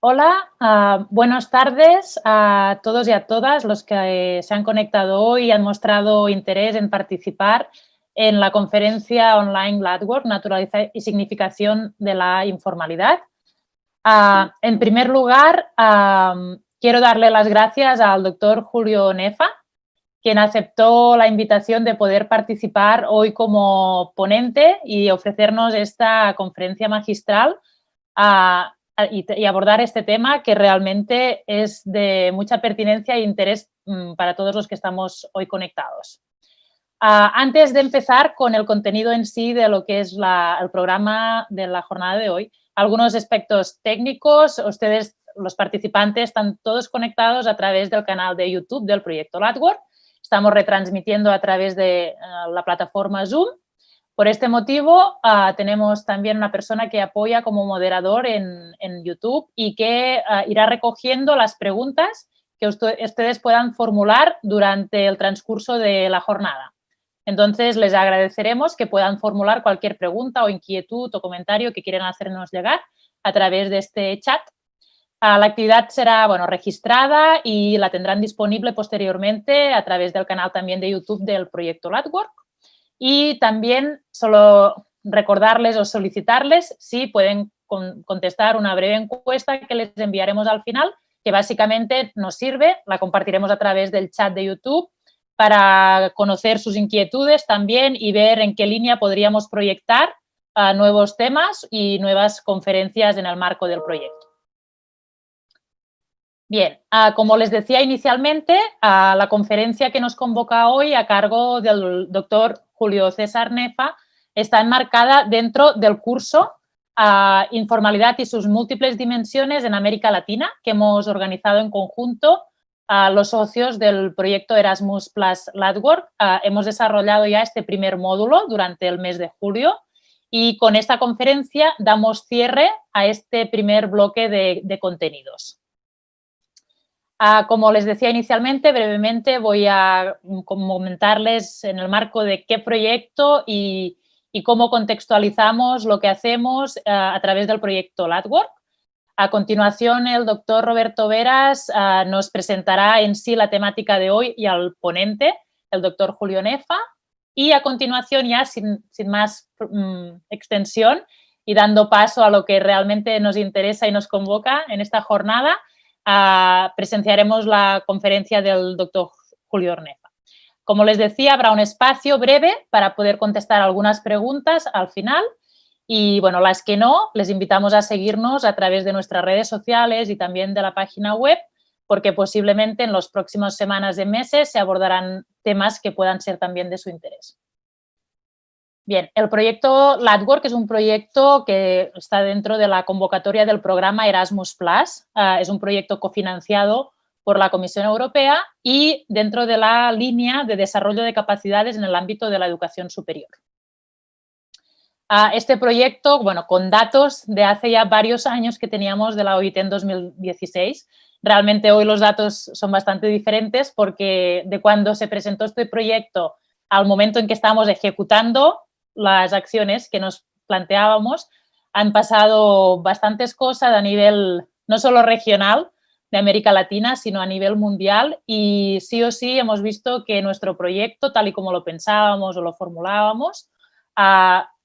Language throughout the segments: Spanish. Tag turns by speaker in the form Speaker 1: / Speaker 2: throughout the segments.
Speaker 1: Hola, buenas tardes a todos y a todas los que se han conectado hoy y han mostrado interés en participar en la conferencia online LADWORK, Naturaleza y Significación de la Informalidad. En primer lugar, quiero darle las gracias al doctor Julio Nefa, quien aceptó la invitación de poder participar hoy como ponente y ofrecernos esta conferencia magistral y abordar este tema que realmente es de mucha pertinencia e interés para todos los que estamos hoy conectados. Antes de empezar con el contenido en sí de lo que es el programa de la jornada de hoy, algunos aspectos técnicos. Ustedes, los participantes, están todos conectados a través del canal de YouTube del proyecto LADWORK. Estamos retransmitiendo a través de la plataforma Zoom. Por este motivo, tenemos también una persona que apoya como moderador en YouTube y que irá recogiendo las preguntas que ustedes puedan formular durante el transcurso de la jornada. Entonces, les agradeceremos que puedan formular cualquier pregunta o inquietud o comentario que quieran hacernos llegar a través de este chat. La actividad será registrada y la tendrán disponible posteriormente a través del canal también de YouTube del proyecto LADWORK. Y también solo recordarles o solicitarles si pueden contestar una breve encuesta que les enviaremos al final, que básicamente nos sirve, la compartiremos a través del chat de YouTube para conocer sus inquietudes también y ver en qué línea podríamos proyectar nuevos temas y nuevas conferencias en el marco del proyecto. Bien, como les decía inicialmente, la conferencia que nos convoca hoy a cargo del doctor Julio César Nefa está enmarcada dentro del curso Informalidad y sus múltiples dimensiones en América Latina, que hemos organizado en conjunto a los socios del proyecto Erasmus Plus LADWORK. Hemos desarrollado ya este primer módulo durante el mes de julio y con esta conferencia damos cierre a este primer bloque de contenidos. Como les decía inicialmente, brevemente voy a comentarles en el marco de qué proyecto y cómo contextualizamos lo que hacemos a través del proyecto LADWORK. A continuación, el doctor Roberto Veras nos presentará en sí la temática de hoy y al ponente, el doctor Julio Nefa. Y a continuación, ya sin más extensión y dando paso a lo que realmente nos interesa y nos convoca en esta jornada, presenciaremos la conferencia del doctor Julio Nefa. Como les decía, habrá un espacio breve para poder contestar algunas preguntas al final y, bueno, las que no, les invitamos a seguirnos a través de nuestras redes sociales y también de la página web, porque posiblemente en las próximas semanas y meses se abordarán temas que puedan ser también de su interés. Bien, el proyecto LADWORK es un proyecto que está dentro de la convocatoria del programa Erasmus+. Es un proyecto cofinanciado por la Comisión Europea y dentro de la línea de desarrollo de capacidades en el ámbito de la educación superior. Este proyecto, bueno, con datos de hace ya varios años que teníamos de la OIT en 2016, realmente hoy los datos son bastante diferentes porque de cuando se presentó este proyecto al momento en que estamos ejecutando las acciones que nos planteábamos, han pasado bastantes cosas a nivel no solo regional de América Latina, sino a nivel mundial y sí o sí hemos visto que nuestro proyecto, tal y como lo pensábamos o lo formulábamos,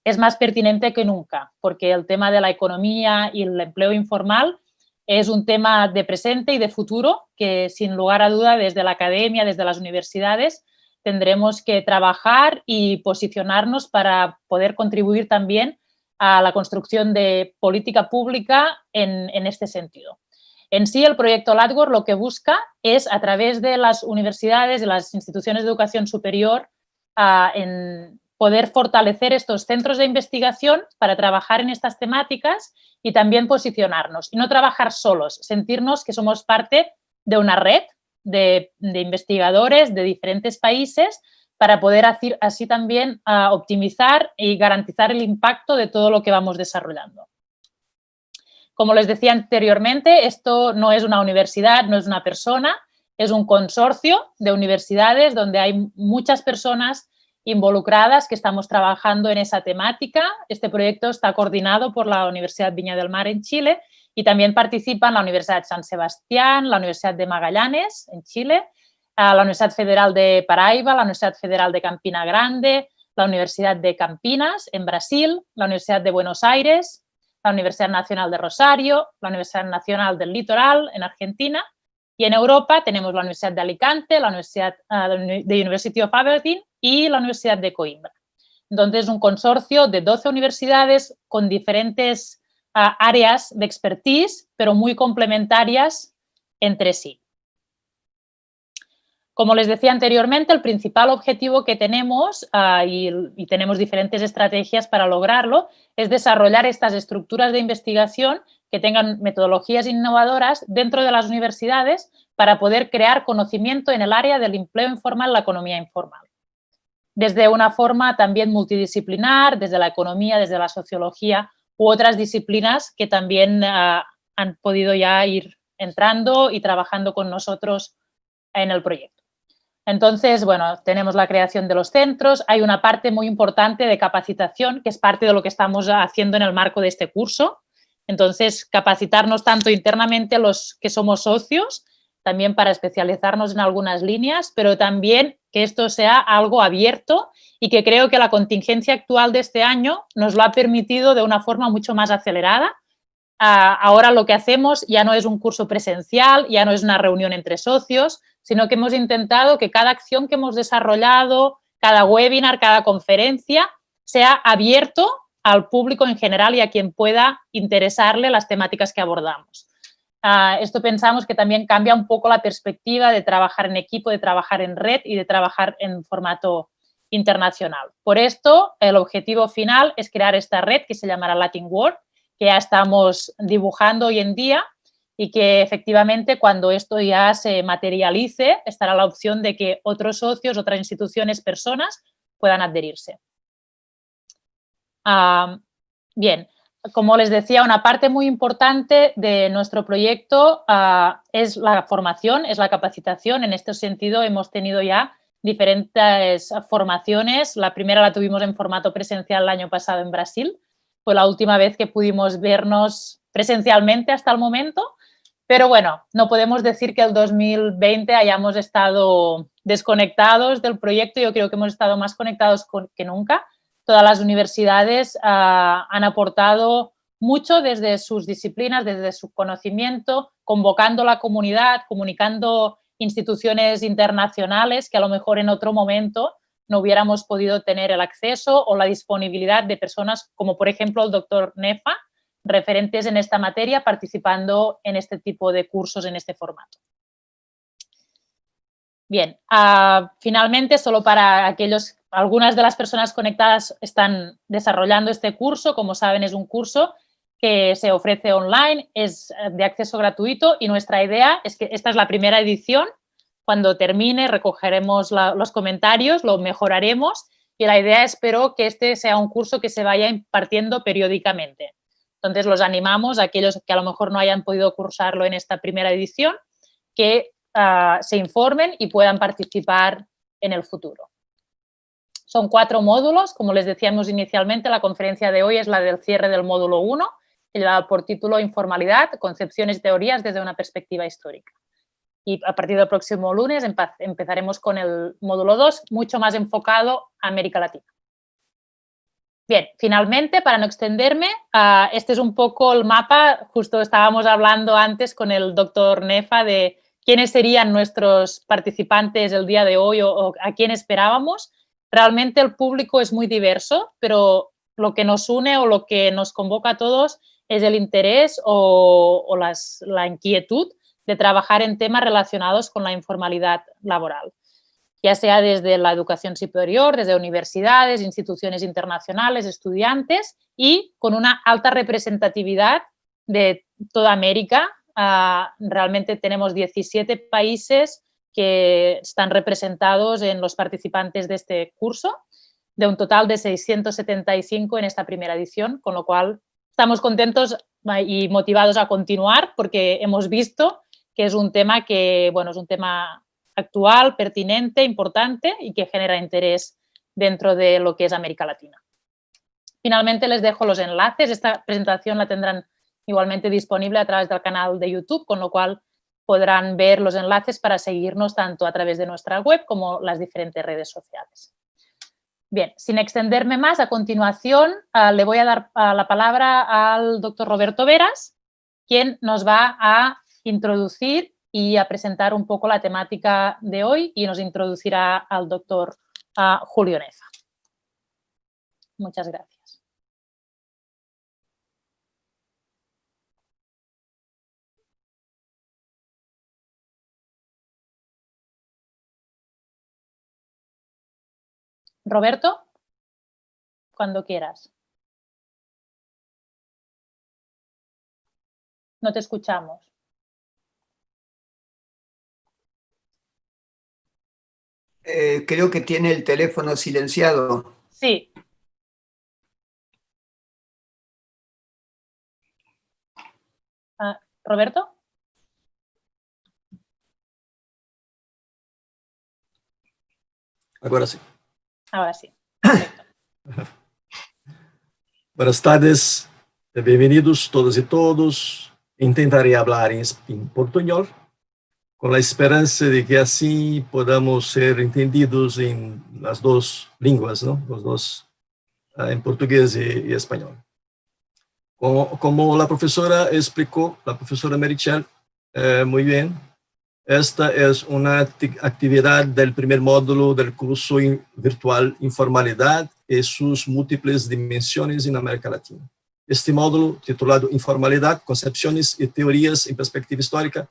Speaker 1: es más pertinente que nunca, porque el tema de la economía y el empleo informal es un tema de presente y de futuro que, sin lugar a duda, desde la academia, desde las universidades, tendremos que trabajar y posicionarnos para poder contribuir también a la construcción de política pública en este sentido. En sí, el proyecto LADWORK lo que busca es, a través de las universidades, de las instituciones de educación superior, en poder fortalecer estos centros de investigación para trabajar en estas temáticas y también posicionarnos. Y no trabajar solos, sentirnos que somos parte de una red de investigadores de diferentes países para poder así también optimizar y garantizar el impacto de todo lo que vamos desarrollando. Como les decía anteriormente, esto no es una universidad, no es una persona, es un consorcio de universidades donde hay muchas personas involucradas que estamos trabajando en esa temática. Este proyecto está coordinado por la Universidad Viña del Mar en Chile Y también participan la Universidad de San Sebastián, la Universidad de Magallanes, en Chile, la Universidad Federal de Paraíba, la Universidad Federal de Campina Grande, la Universidad de Campinas, en Brasil, la Universidad de Buenos Aires, la Universidad Nacional de Rosario, la Universidad Nacional del Litoral, en Argentina, y en Europa tenemos la Universidad de Alicante, la Universidad de University of Aberdeen y la Universidad de Coimbra. Entonces, un consorcio de 12 universidades con diferentes áreas de expertise, pero muy complementarias entre sí. Como les decía anteriormente, el principal objetivo que tenemos, y tenemos diferentes estrategias para lograrlo, es desarrollar estas estructuras de investigación que tengan metodologías innovadoras dentro de las universidades para poder crear conocimiento en el área del empleo informal, la economía informal. Desde una forma también multidisciplinar, desde la economía, desde la sociología u otras disciplinas que también han podido ya ir entrando y trabajando con nosotros en el proyecto. Entonces, bueno, tenemos la creación de los centros, hay una parte muy importante de capacitación, que es parte de lo que estamos haciendo en el marco de este curso. Entonces, capacitarnos tanto internamente los que somos socios, también para especializarnos en algunas líneas, pero también que esto sea algo abierto y que creo que la contingencia actual de este año nos lo ha permitido de una forma mucho más acelerada. Ahora lo que hacemos ya no es un curso presencial, ya no es una reunión entre socios, sino que hemos intentado que cada acción que hemos desarrollado, cada webinar, cada conferencia, sea abierto al público en general y a quien pueda interesarle las temáticas que abordamos. Esto pensamos que también cambia un poco la perspectiva de trabajar en equipo, de trabajar en red y de trabajar en formato internacional. Por esto, el objetivo final es crear esta red que se llamará Latin World, que ya estamos dibujando hoy en día y que efectivamente cuando esto ya se materialice estará la opción de que otros socios, otras instituciones, personas puedan adherirse. Bien, como les decía, una parte muy importante de nuestro proyecto es la formación, es la capacitación. En este sentido hemos tenido ya diferentes formaciones. La primera la tuvimos en formato presencial el año pasado en Brasil. Fue la última vez que pudimos vernos presencialmente hasta el momento, pero bueno, no podemos decir que el 2020 hayamos estado desconectados del proyecto. Yo creo que hemos estado más conectados que nunca. Todas las universidades han aportado mucho desde sus disciplinas, desde su conocimiento, convocando la comunidad, comunicando instituciones internacionales que a lo mejor en otro momento no hubiéramos podido tener el acceso o la disponibilidad de personas como, por ejemplo, el doctor Nefa, referentes en esta materia, participando en este tipo de cursos en este formato. Bien, finalmente, solo para algunas de las personas conectadas están desarrollando este curso. Como saben, es un curso que se ofrece online, es de acceso gratuito y nuestra idea es que esta es la primera edición. Cuando termine recogeremos los comentarios, lo mejoraremos y la idea espero que este sea un curso que se vaya impartiendo periódicamente. Entonces los animamos a aquellos que a lo mejor no hayan podido cursarlo en esta primera edición, que se informen y puedan participar en el futuro. Son 4 módulos, como les decíamos inicialmente, la conferencia de hoy es la del cierre del módulo 1, que lleva por título Informalidad, concepciones y teorías desde una perspectiva histórica. Y a partir del próximo lunes empezaremos con el módulo 2, mucho más enfocado a América Latina. Bien, finalmente, para no extenderme, este es un poco el mapa. Justo estábamos hablando antes con el doctor Nefa de quiénes serían nuestros participantes el día de hoy o a quién esperábamos. Realmente el público es muy diverso, pero lo que nos une o lo que nos convoca a todos es el interés o la inquietud de trabajar en temas relacionados con la informalidad laboral, ya sea desde la educación superior, desde universidades, instituciones internacionales, estudiantes y con una alta representatividad de toda América. Realmente tenemos 17 países que están representados en los participantes de este curso, de un total de 675 en esta primera edición, con lo cual estamos contentos y motivados a continuar porque hemos visto que es un tema que, bueno, es un tema actual, pertinente, importante y que genera interés dentro de lo que es América Latina. Finalmente les dejo los enlaces. Esta presentación la tendrán igualmente disponible a través del canal de YouTube, con lo cual podrán ver los enlaces para seguirnos tanto a través de nuestra web como las diferentes redes sociales. Bien, sin extenderme más, a continuación le voy a dar la palabra al doctor Roberto Veras, quien nos va a introducir y a presentar un poco la temática de hoy y nos introducirá al doctor Julio Nefa. Muchas gracias. Roberto, cuando quieras. No te escuchamos.
Speaker 2: Creo que tiene el teléfono silenciado.
Speaker 1: Sí. ¿Roberto?
Speaker 3: Agora sim.
Speaker 1: Ahora sí. Perfecto.
Speaker 3: Buenas tardes, bem-vindos todas e todos. Intentarei falar em portunhol, com a esperança de que assim podamos ser entendidos em as duas línguas, não? Os dois, em português e espanhol. Como a professora explicou, a professora Meritxell, muito bem, esta é uma atividade do primeiro módulo do curso virtual Informalidade e suas múltiplas dimensões na América Latina. Este módulo, titulado Informalidade, Concepções e Teorias em Perspectiva Histórica,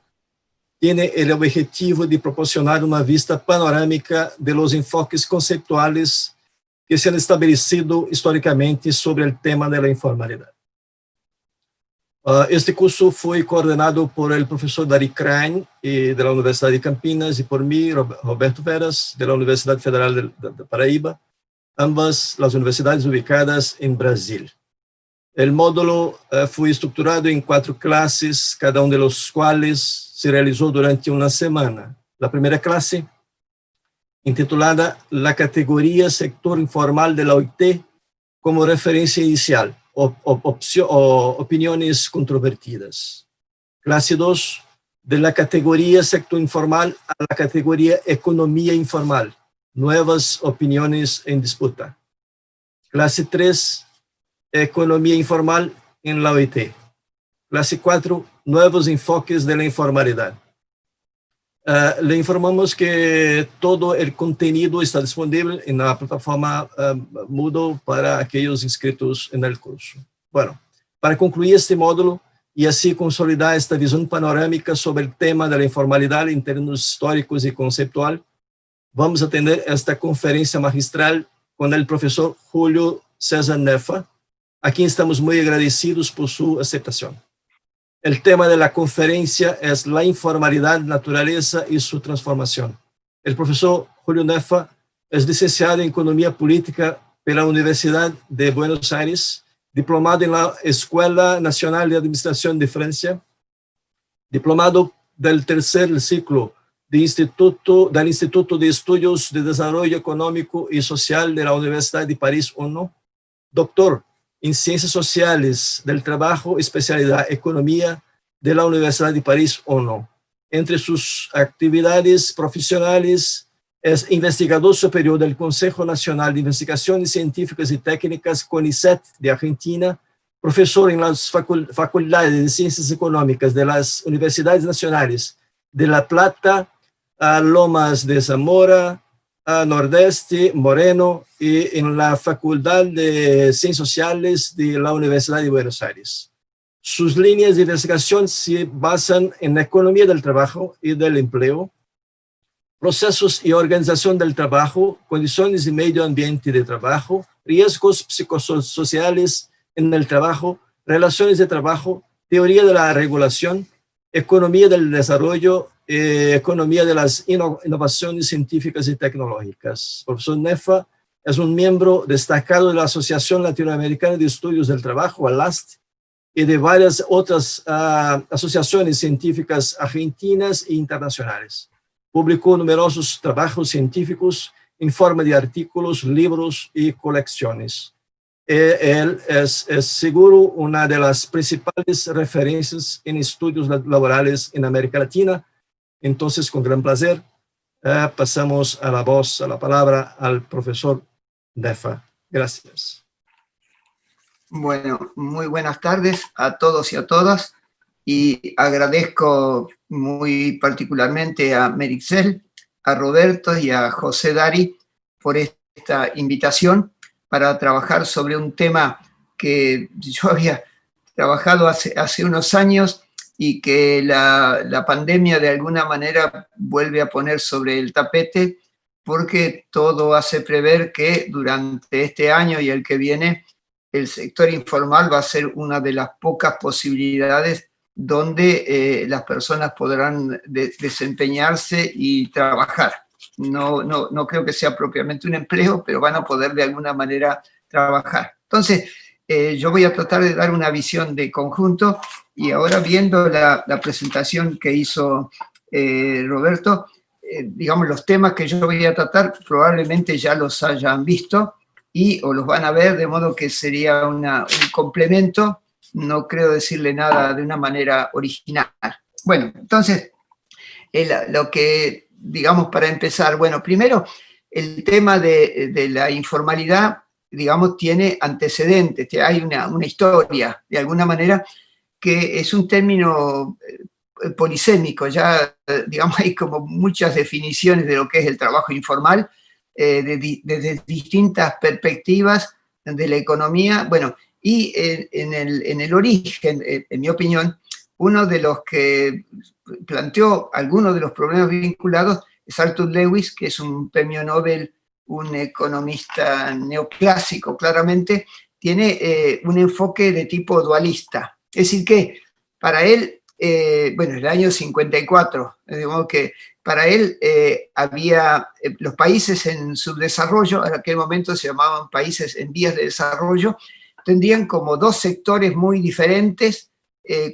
Speaker 3: tem o objetivo de proporcionar uma vista panorâmica de los enfoques conceituais que se han estabelecido historicamente sobre o tema da informalidade. Este curso foi coordenado por el professor Dari Krain, da Universidade de Campinas, e por mim, Roberto Veras, da Universidade Federal de Paraíba, ambas as universidades ubicadas em Brasil. O módulo foi estruturado em 4 classes, cada um de los quais se realizou durante uma semana. A primeira classe, intitulada La categoria sector informal de la OIT como referência inicial, opiniões controvertidas. Classe 2, de la categoria sector informal a la categoria economia informal, novas opiniões em disputa. Classe 3, economia informal em la OIT. Classe 4, novos enfoques de la informalidade. Le informamos que todo o contenido está disponível na plataforma Moodle para aqueles inscritos no curso. Bueno, para concluir este módulo e assim consolidar esta visão panorâmica sobre o tema da informalidade em termos históricos e conceitual, vamos atender esta conferência magistral com o professor Julio César Nefa, a quem estamos muito agradecidos por sua aceitação. O tema da conferência é a informalidade, natureza e sua transformação. O professor Julio Nefa é licenciado em Economia Política pela Universidade de Buenos Aires, diplomado na Escola Nacional de Administração de França, diplomado do terceiro ciclo do Instituto de Estudos de Desenvolvimento Econômico e Social da Universidade de Paris, ONU, doutor em Ciências Sociais del Trabajo, especialidade Economia, da Universidade de Paris, ONU. Entre suas atividades profissionais, é investigador superior do Conselho Nacional de Investigações Científicas e Técnicas, CONICET, de Argentina, professor em las faculdades de Ciências Econômicas das Universidades Nacionais de La Plata, Lomas de Zamora, Nordeste, Moreno, e em la Faculdade de Ciências Sociais de la Universidade de Buenos Aires. Suas linhas de investigação se basam em economia do trabalho e do emprego, processos e organização do trabalho, condições e meio ambiente de trabalho, riscos psicossociais no trabalho, relações de trabalho, teoria da regulação, economia do desenvolvimento, economia das inovações científicas e tecnológicas. O professor Nefa é membro destacado da Associação Latino-Americana de Estudos do Trabalho, ALAST, e de várias outras associações científicas argentinas e internacionais. Publicou numerosos trabalhos científicos em forma de artículos, livros e coleções. Él es seguro una de las principales referencias en estudios laborales en América Latina. Entonces, con gran placer, pasamos a la palabra al profesor Defa. Gracias.
Speaker 2: Bueno, muy buenas tardes a todos y a todas, y agradezco muy particularmente a Merixel, a Roberto y a José Dari por esta invitación para trabajar sobre un tema que yo había trabajado hace unos años y que la pandemia de alguna manera vuelve a poner sobre el tapete, porque todo hace prever que durante este año y el que viene el sector informal va a ser una de las pocas posibilidades donde las personas podrán desempeñarse y trabajar. No creo que sea propiamente un empleo, pero van a poder de alguna manera trabajar. Entonces, yo voy a tratar de dar una visión de conjunto, y ahora viendo la presentación que hizo Roberto, digamos, los temas que yo voy a tratar probablemente ya los hayan visto o los van a ver, de modo que sería un complemento. No creo decirle nada de una manera original. Bueno, entonces, lo que, digamos, para empezar, bueno, primero, el tema de la informalidad, digamos, tiene antecedentes, hay una historia, de alguna manera, que es un término polisémico. Ya, digamos, hay como muchas definiciones de lo que es el trabajo informal, desde distintas perspectivas de la economía. Bueno, y en el origen, en mi opinión, uno de los que planteó algunos de los problemas vinculados es Arthur Lewis, que es un premio Nobel, un economista neoclásico, claramente. Tiene un enfoque de tipo dualista. Es decir, que para él, bueno, en el año 54, de modo que para él había los países en subdesarrollo, en aquel momento se llamaban países en vías de desarrollo, tendrían como dos sectores muy diferentes,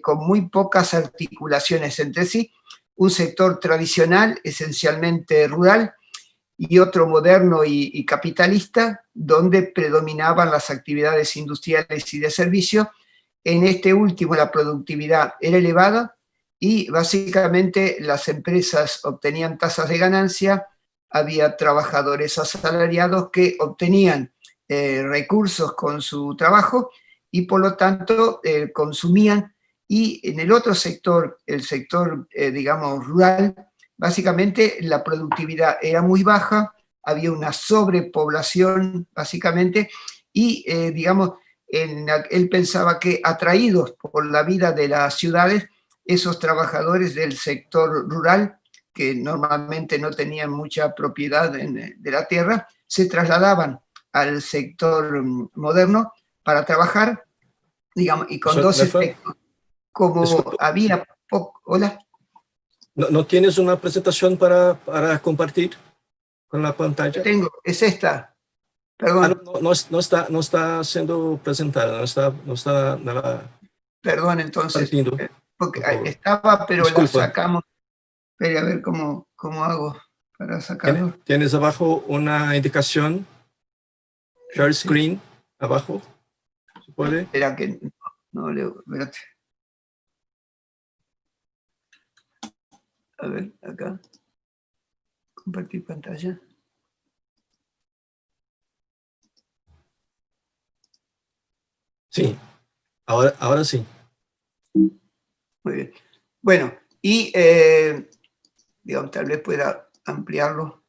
Speaker 2: con muy pocas articulaciones entre sí: un sector tradicional, esencialmente rural, y otro moderno y capitalista, donde predominaban las actividades industriales y de servicio. En este último la productividad era elevada y básicamente las empresas obtenían tasas de ganancia, había trabajadores asalariados que obtenían recursos con su trabajo y por lo tanto consumían. Y en el otro sector, el sector, digamos, rural, básicamente la productividad era muy baja, había una sobrepoblación, básicamente, y, digamos, él pensaba que, atraídos por la vida de las ciudades, esos trabajadores del sector rural, que normalmente no tenían mucha propiedad de la tierra, se trasladaban al sector moderno para trabajar, digamos, y con dos efectos. Como había poco... ¿Hola?
Speaker 3: ¿No tienes una presentación para compartir con la pantalla?
Speaker 2: Tengo, es esta. Perdón.
Speaker 3: No está siendo presentada, no está nada.
Speaker 2: Perdón, entonces, porque
Speaker 3: por
Speaker 2: estaba, pero
Speaker 3: disculpa.
Speaker 2: la sacamos. Espera, a ver cómo hago para sacarlo.
Speaker 3: ¿Tienes abajo una indicación? Share screen, sí. Abajo. ¿Se puede?
Speaker 2: Espera que no leo, espérate. A ver, acá. Compartir pantalla.
Speaker 3: Sí, ahora sí.
Speaker 2: Muy bien. Bueno, y digamos, tal vez pueda ampliarlo.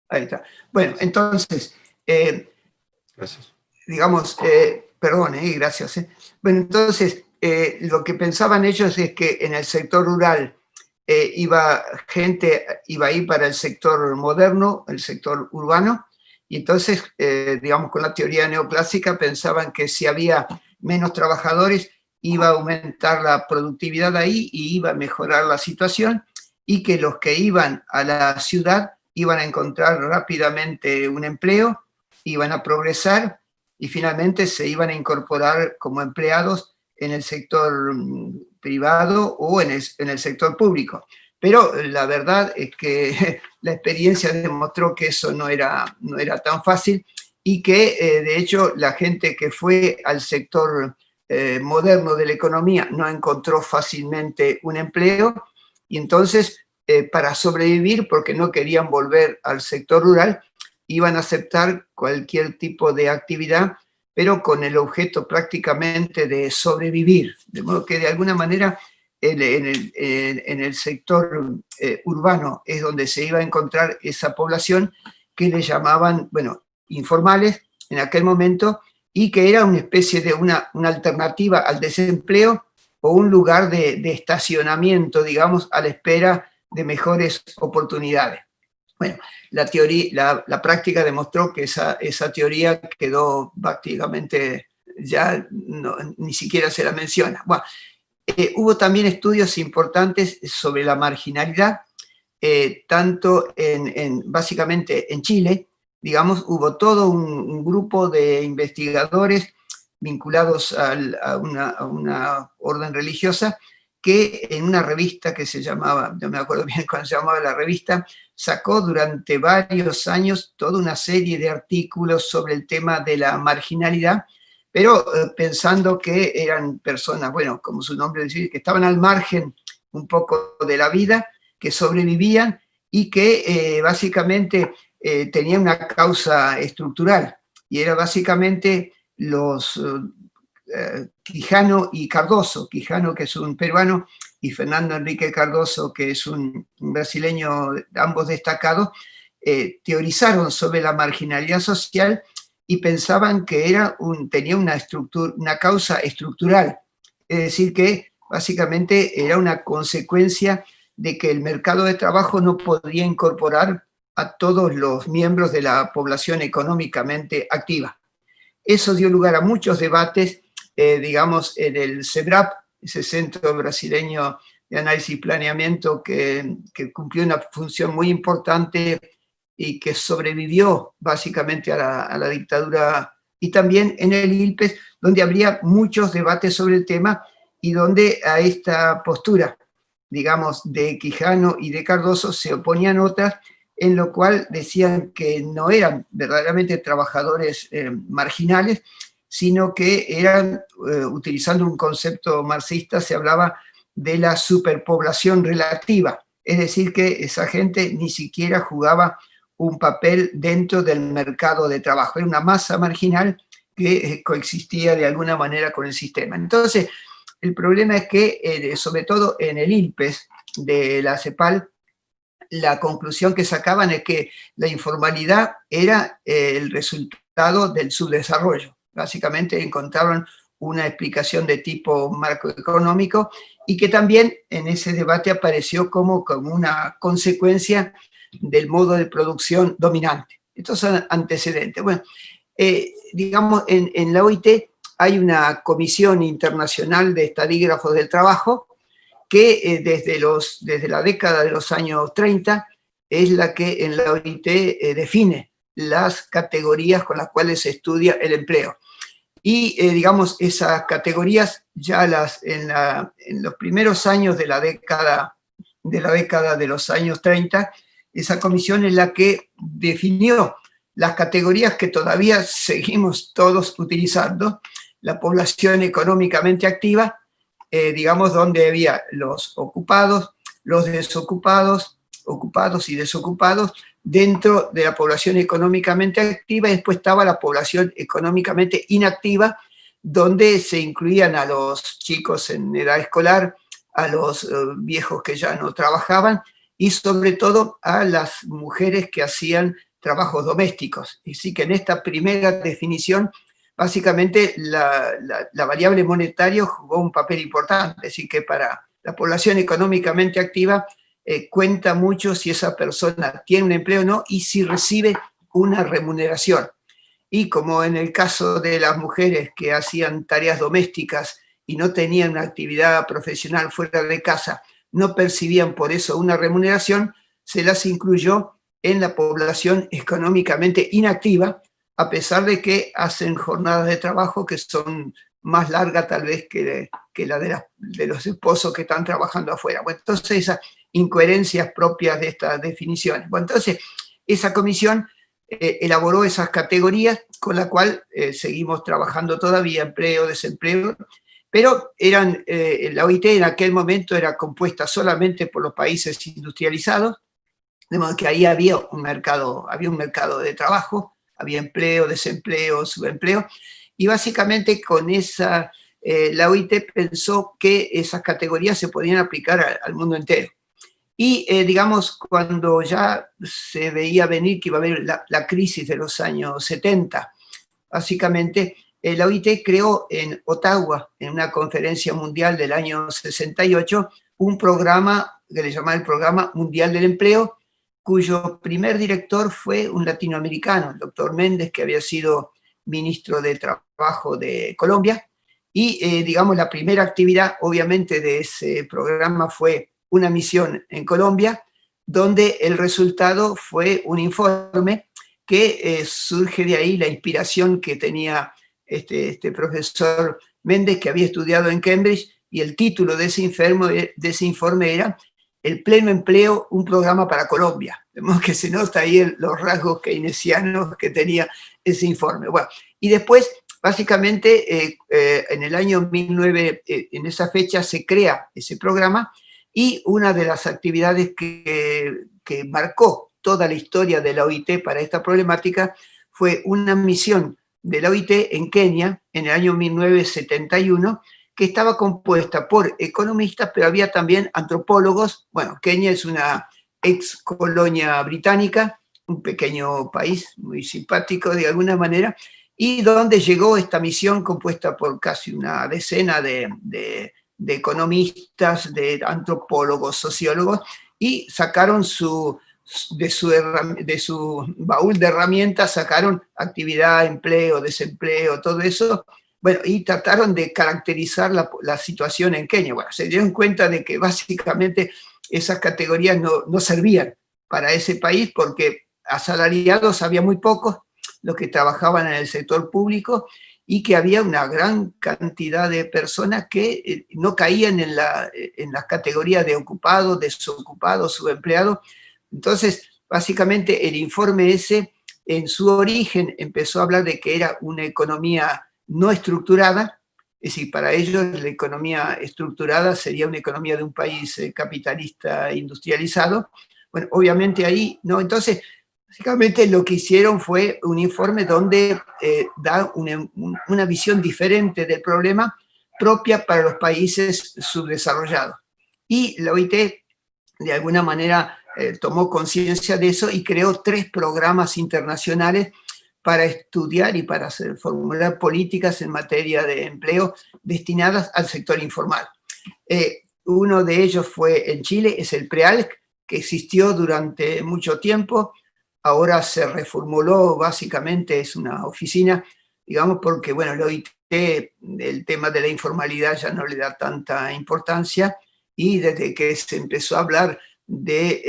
Speaker 2: Ahí está. Bueno, entonces,
Speaker 3: gracias.
Speaker 2: Digamos, perdón, gracias. Bueno, entonces, lo que pensaban ellos es que en el sector rural gente iba a ir para el sector moderno, el sector urbano, y entonces, digamos, con la teoría neoclásica pensaban que si había menos trabajadores iba a aumentar la productividad ahí y iba a mejorar la situación, y que los que iban a la ciudad iban a encontrar rápidamente un empleo, iban a progresar y finalmente se iban a incorporar como empleados en el sector privado o en el sector público. Pero la verdad es que la experiencia demostró que eso no era tan fácil, y que de hecho la gente que fue al sector moderno de la economía no encontró fácilmente un empleo, y entonces para sobrevivir, porque no querían volver al sector rural, iban a aceptar cualquier tipo de actividad, pero con el objeto prácticamente de sobrevivir. De modo que de alguna manera en el sector urbano es donde se iba a encontrar esa población que le llamaban, bueno, informales en aquel momento, y que era una especie de una alternativa al desempleo o un lugar de estacionamiento, digamos, a la espera de mejores oportunidades. Bueno, la práctica demostró que esa teoría quedó prácticamente, ya ni siquiera se la menciona. Bueno, hubo también estudios importantes sobre la marginalidad, tanto básicamente en Chile, digamos, hubo todo un grupo de investigadores vinculados a una orden religiosa que en una revista que se llamaba, no me acuerdo bien cómo se llamaba la revista, sacó durante varios años toda una serie de artículos sobre el tema de la marginalidad, pero pensando que eran personas, bueno, como su nombre dice, que estaban al margen un poco de la vida, que sobrevivían y que básicamente tenían una causa estructural, y era básicamente los Quijano y Cardoso, Quijano, que es un peruano, y Fernando Henrique Cardoso, que es un brasileño, ambos destacados, teorizaron sobre la marginalidad social y pensaban que tenía una causa estructural, es decir, que básicamente era una consecuencia de que el mercado de trabajo no podía incorporar a todos los miembros de la población económicamente activa. Eso dio lugar a muchos debates, digamos, en el CEBRAP, ese Centro Brasileño de Análisis y Planeamiento, que cumplió una función muy importante y que sobrevivió básicamente a la dictadura, y también en el ILPES, donde habría muchos debates sobre el tema y donde a esta postura, digamos, de Quijano y de Cardoso se oponían otras, en lo cual decían que no eran verdaderamente trabajadores marginales, sino que eran, utilizando un concepto marxista, se hablaba de la superpoblación relativa, es decir, que esa gente ni siquiera jugaba un papel dentro del mercado de trabajo, era una masa marginal que coexistía de alguna manera con el sistema. Entonces, el problema es que, sobre todo en el ILPES de la CEPAL, la conclusión que sacaban es que la informalidad era el resultado del subdesarrollo. Básicamente encontraron una explicación de tipo macroeconómico, y que también en ese debate apareció como una consecuencia del modo de producción dominante. Estos son antecedentes. Bueno, digamos, en la OIT hay una comisión internacional de estadígrafos del trabajo que desde la década de los años 30 es la que en la OIT define las categorías con las cuales se estudia el empleo. Y digamos, esas categorías ya en los primeros años de la década de los años 30, esa comisión es la que definió las categorías que todavía seguimos todos utilizando: la población económicamente activa, digamos, donde había los ocupados, los desocupados, ocupados y desocupados, dentro de la población económicamente activa, y después estaba la población económicamente inactiva, donde se incluían a los chicos en edad escolar, a los viejos que ya no trabajaban, y sobre todo a las mujeres que hacían trabajos domésticos. Y sí que en esta primera definición, básicamente la variable monetaria jugó un papel importante, es decir, que para la población económicamente activa cuenta mucho si esa persona tiene un empleo o no, y si recibe una remuneración. Y como en el caso de las mujeres que hacían tareas domésticas y no tenían una actividad profesional fuera de casa, no percibían por eso una remuneración, se las incluyó en la población económicamente inactiva, a pesar de que hacen jornadas de trabajo que son más largas tal vez que la de los esposos que están trabajando afuera. Bueno, entonces esas incoherencias propias de estas definiciones. Bueno, entonces esa comisión elaboró esas categorías con la cual seguimos trabajando todavía, empleo, desempleo, pero la OIT en aquel momento era compuesta solamente por los países industrializados, de modo que ahí había un mercado de trabajo, había empleo, desempleo, subempleo, y básicamente con esa, la OIT pensó que esas categorías se podían aplicar al mundo entero. Y digamos, cuando ya se veía venir que iba a haber la crisis de los años 70, básicamente la OIT creó en Ottawa, en una conferencia mundial del año 68, un programa que le llamaba el Programa Mundial del Empleo, cuyo primer director fue un latinoamericano, el doctor Méndez, que había sido ministro de Trabajo de Colombia. Y digamos, la primera actividad, obviamente, de ese programa fue una misión en Colombia, donde el resultado fue un informe que surge de ahí la inspiración que tenía este profesor Méndez, que había estudiado en Cambridge, y el título de ese informe era El pleno empleo, un programa para Colombia. De modo que se nota ahí los rasgos keynesianos que tenía ese informe. Bueno, y después, básicamente, en el año 19, en esa fecha se crea ese programa, y una de las actividades que marcó toda la historia de la OIT para esta problemática fue una misión de la OIT en Kenia en el año 1971, que estaba compuesta por economistas, pero había también antropólogos. Bueno, Kenia es una ex colonia británica, un pequeño país muy simpático de alguna manera, y donde llegó esta misión compuesta por casi una decena de economistas, de antropólogos, sociólogos, y sacaron de su baúl de herramientas, sacaron actividad, empleo, desempleo, todo eso, bueno, y trataron de caracterizar la situación en Kenia. Bueno, se dieron cuenta de que básicamente esas categorías no servían para ese país, porque asalariados había muy pocos, los que trabajaban en el sector público, y que había una gran cantidad de personas que no caían en las categorías de ocupados, desocupados, subempleados. Entonces, básicamente el informe ese, en su origen, empezó a hablar de que era una economía no estructurada, es decir, para ellos la economía estructurada sería una economía de un país capitalista industrializado. Bueno, obviamente ahí no. Entonces, básicamente lo que hicieron fue un informe donde da una visión diferente del problema, propia para los países subdesarrollados. Y la OIT, de alguna manera, tomó conciencia de eso y creó 3 programas internacionales para estudiar y para formular políticas en materia de empleo destinadas al sector informal. Uno de ellos fue en Chile, es el PREALC, que existió durante mucho tiempo. Ahora se reformuló, básicamente es una oficina, digamos, porque, bueno, la OIT, el tema de la informalidad ya no le da tanta importancia, y desde que se empezó a hablar de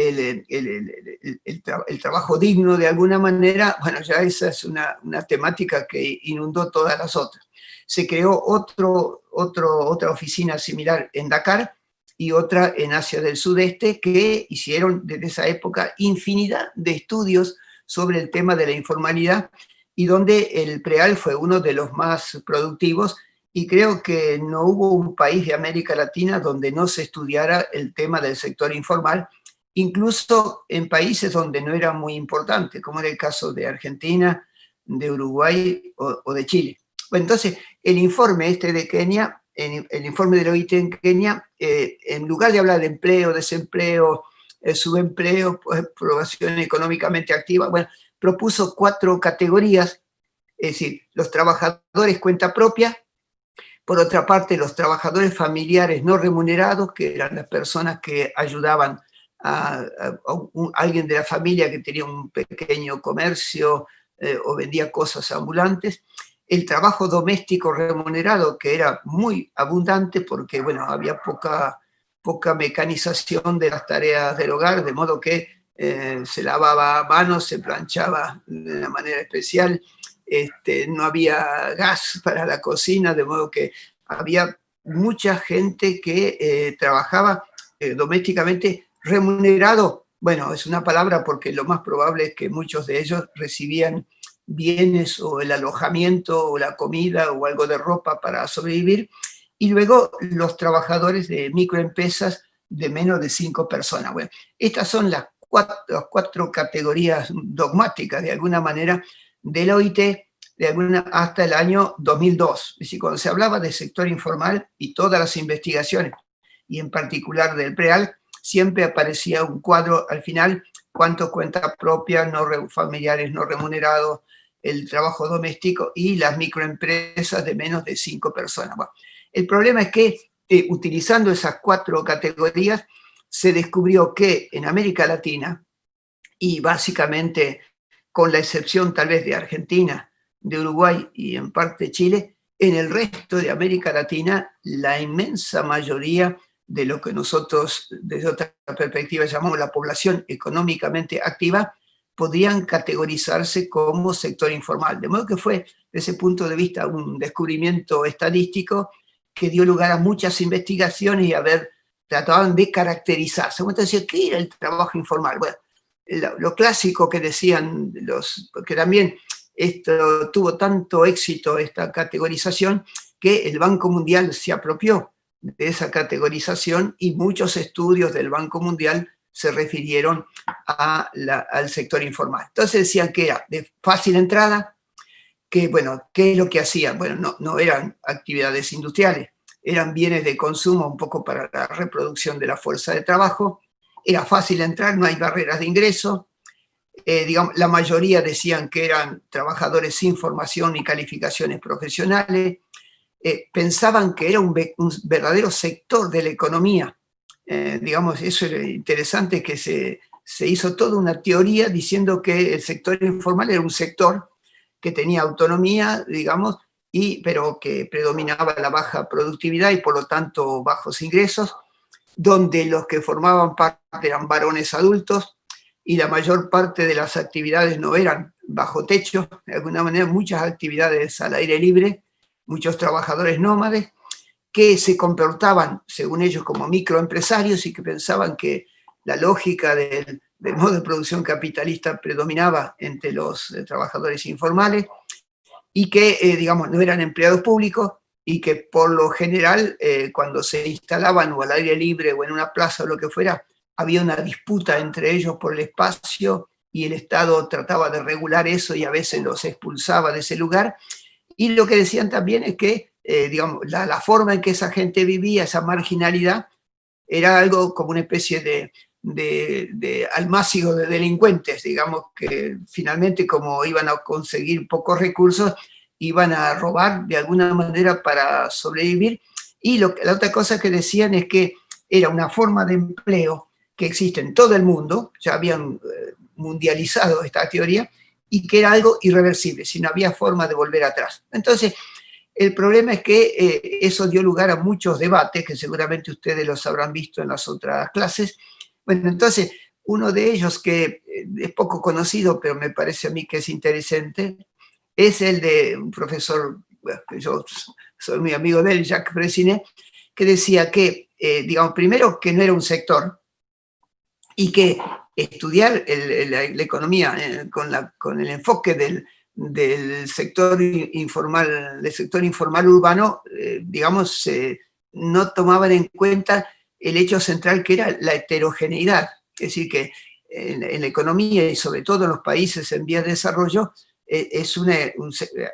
Speaker 2: el trabajo digno de alguna manera, bueno, ya esa es una temática que inundó todas las otras. Se creó otra oficina similar en Dakar y otra en Asia del Sudeste, que hicieron desde esa época infinidad de estudios sobre el tema de la informalidad, y donde el PREAL fue uno de los más productivos, y creo que no hubo un país de América Latina donde no se estudiara el tema del sector informal, incluso en países donde no era muy importante, como era el caso de Argentina, de Uruguay o de Chile. Bueno, entonces, el informe de Kenia, el informe de la OIT en Kenia, en lugar de hablar de empleo, desempleo, subempleo, población económicamente activa, bueno, propuso 4 categorías, es decir, los trabajadores cuenta propia, por otra parte, los trabajadores familiares no remunerados, que eran las personas que ayudaban a alguien de la familia que tenía un pequeño comercio o vendía cosas ambulantes. El trabajo doméstico remunerado, que era muy abundante porque, bueno, había poca mecanización de las tareas del hogar, de modo que se lavaba a mano, se planchaba de una manera especial, no había gas para la cocina, de modo que había mucha gente que trabajaba domésticamente remunerado bueno, es una palabra porque lo más probable es que muchos de ellos recibían bienes o el alojamiento o la comida o algo de ropa para sobrevivir, y luego los trabajadores de microempresas de menos de 5 personas. Bueno, estas son las cuatro categorías dogmáticas, de alguna manera, de la OIT hasta el año 2002. Es decir, cuando se hablaba del sector informal y todas las investigaciones, y en particular del PREAL, siempre aparecía un cuadro al final: cuánto cuenta propia, familiares no remunerados, el trabajo doméstico y las microempresas de menos de 5 personas. Bueno, el problema es que utilizando esas 4 categorías se descubrió que en América Latina, y básicamente con la excepción tal vez de Argentina, de Uruguay y en parte Chile, en el resto de América Latina la inmensa mayoría de lo que nosotros desde otra perspectiva llamamos la población económicamente activa podían categorizarse como sector informal. De modo que fue, desde ese punto de vista, un descubrimiento estadístico que dio lugar a muchas investigaciones y trataban de caracterizarse. Entonces, ¿qué era el trabajo informal? Bueno, lo clásico que decían porque también esto tuvo tanto éxito, esta categorización, que el Banco Mundial se apropió de esa categorización y muchos estudios del Banco Mundial se refirieron al sector informal. Entonces decían que era de fácil entrada, que, bueno, ¿qué es lo que hacían? Bueno, no eran actividades industriales, eran bienes de consumo un poco para la reproducción de la fuerza de trabajo, era fácil entrar, no hay barreras de ingreso, digamos, la mayoría decían que eran trabajadores sin formación ni calificaciones profesionales, pensaban que era un verdadero sector de la economía. Digamos, eso era interesante, que se hizo toda una teoría diciendo que el sector informal era un sector que tenía autonomía, digamos, pero que predominaba la baja productividad y por lo tanto bajos ingresos, donde los que formaban parte eran varones adultos y la mayor parte de las actividades no eran bajo techo, de alguna manera muchas actividades al aire libre, muchos trabajadores nómades que se comportaban, según ellos, como microempresarios y que pensaban que la lógica del modo de producción capitalista predominaba entre los trabajadores informales y que, digamos, no eran empleados públicos y que por lo general, cuando se instalaban o al aire libre o en una plaza o lo que fuera, había una disputa entre ellos por el espacio y el Estado trataba de regular eso y a veces los expulsaba de ese lugar. Y lo que decían también es que, digamos, la forma en que esa gente vivía, esa marginalidad, era algo como una especie de almácigo de delincuentes, digamos, que finalmente, como iban a conseguir pocos recursos, iban a robar de alguna manera para sobrevivir. Y la otra cosa que decían es que era una forma de empleo que existe en todo el mundo, ya habían mundializado esta teoría, y que era algo irreversible, si no había forma de volver atrás. Entonces, el problema es que eso dio lugar a muchos debates, que seguramente ustedes los habrán visto en las otras clases. Bueno, entonces, uno de ellos que es poco conocido, pero me parece a mí que es interesante, es el de un profesor, bueno, que yo soy muy amigo de él, Jacques Freycinet, que decía que, digamos, primero que no era un sector, y que estudiar la economía con el enfoque del sector informal urbano, digamos, no tomaban en cuenta el hecho central que era la heterogeneidad. Es decir, que en la economía y sobre todo en los países en vías de desarrollo,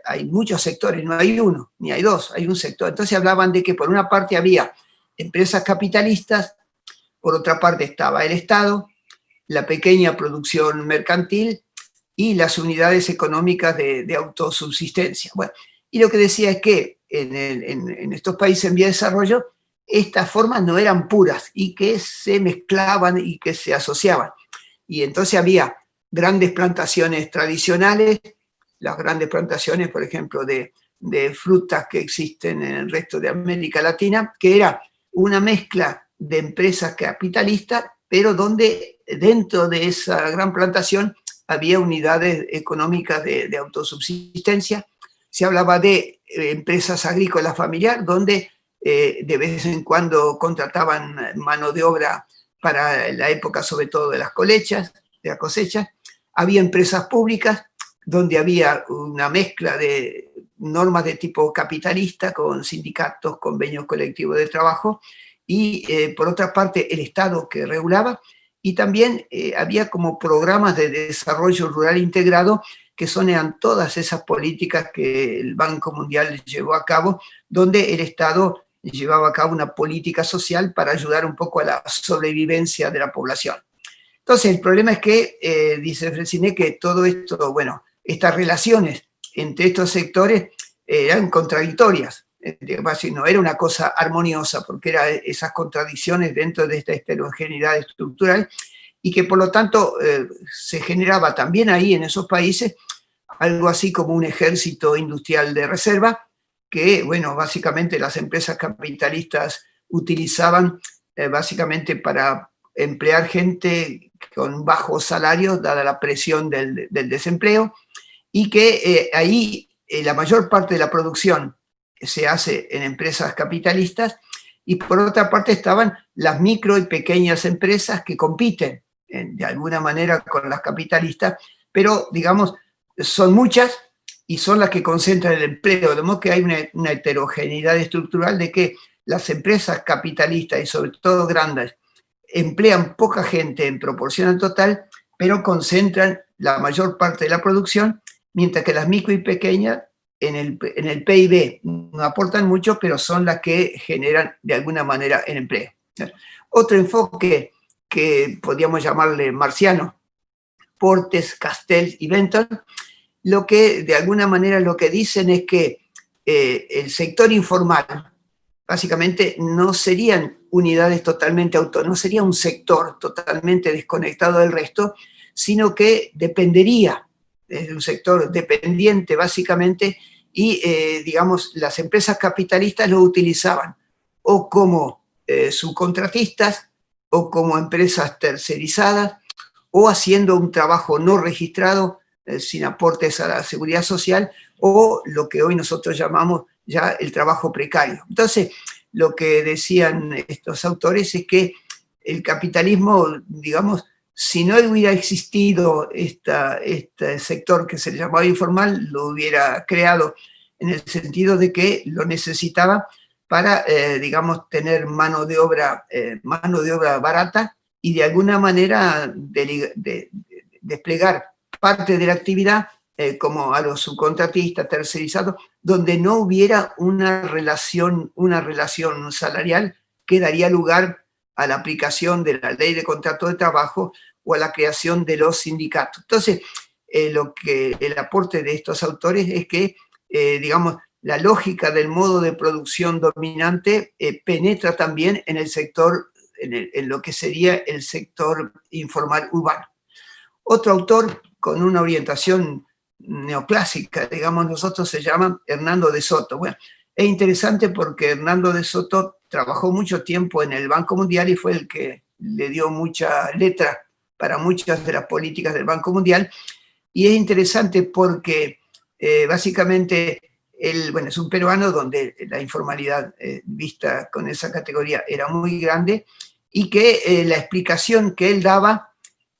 Speaker 2: hay muchos sectores, no hay uno, ni hay dos, hay un sector. Entonces hablaban de que por una parte había empresas capitalistas, por otra parte estaba el Estado, la pequeña producción mercantil y las unidades económicas de autosubsistencia. Bueno, y lo que decía es que en estos países en vía de desarrollo, estas formas no eran puras y que se mezclaban y que se asociaban. Y entonces había grandes plantaciones tradicionales, las grandes plantaciones, por ejemplo, de frutas que existen en el resto de América Latina, que era una mezcla de empresas capitalistas, pero donde dentro de esa gran plantación había unidades económicas de autosubsistencia. Se hablaba de empresas agrícolas familiares, donde de vez en cuando contrataban mano de obra para la época sobre todo de las cosechas, había empresas públicas donde había una mezcla de normas de tipo capitalista con sindicatos, convenios colectivos de trabajo y por otra parte el Estado que regulaba, y también había como programas de desarrollo rural integrado que eran todas esas políticas que el Banco Mundial llevó a cabo, donde el Estado llevaba a cabo una política social para ayudar un poco a la sobrevivencia de la población. Entonces, el problema es que, dice Freycinet, que todo esto, bueno, estas relaciones entre estos sectores eran contradictorias. No era una cosa armoniosa, porque eran esas contradicciones dentro de esta heterogeneidad estructural, y que por lo tanto se generaba también ahí en esos países algo así como un ejército industrial de reserva, que, bueno, básicamente las empresas capitalistas utilizaban básicamente para emplear gente con bajos salarios, dada la presión del desempleo, y que ahí la mayor parte de la producción se hace en empresas capitalistas, y por otra parte estaban las micro y pequeñas empresas que compiten de alguna manera con las capitalistas, pero digamos, son muchas y son las que concentran el empleo, de modo que hay una heterogeneidad estructural de que las empresas capitalistas, y sobre todo grandes, emplean poca gente en proporción al total, pero concentran la mayor parte de la producción, mientras que las micro y pequeñas en el PIB no aportan mucho, pero son las que generan de alguna manera el empleo. Otro enfoque que podríamos llamarle marciano, Portes, Castells y Benton, lo que de alguna manera lo que dicen es que el sector informal básicamente no serían unidades totalmente autónomas, no sería un sector totalmente desconectado del resto, sino que dependería de un sector dependiente básicamente, y digamos las empresas capitalistas lo utilizaban o como subcontratistas o como empresas tercerizadas o haciendo un trabajo no registrado sin aportes a la seguridad social, o lo que hoy nosotros llamamos ya el trabajo precario. Entonces, lo que decían estos autores es que el capitalismo, digamos, si no hubiera existido este sector que se le llamaba informal, lo hubiera creado en el sentido de que lo necesitaba para, digamos, tener mano de obra barata y de alguna manera desplegar parte de la actividad como a los subcontratistas tercerizados, donde no hubiera una relación salarial que daría lugar a la aplicación de la ley de contrato de trabajo o a la creación de los sindicatos. Entonces, el aporte de estos autores es que, digamos, la lógica del modo de producción dominante penetra también en el sector, en lo que sería el sector informal urbano. Otro autor con una orientación neoclásica, digamos nosotros, se llama Hernando de Soto. Bueno, es interesante porque Hernando de Soto trabajó mucho tiempo en el Banco Mundial y fue el que le dio mucha letra para muchas de las políticas del Banco Mundial, y es interesante porque básicamente él, bueno, es un peruano donde la informalidad vista con esa categoría era muy grande, y que la explicación que él daba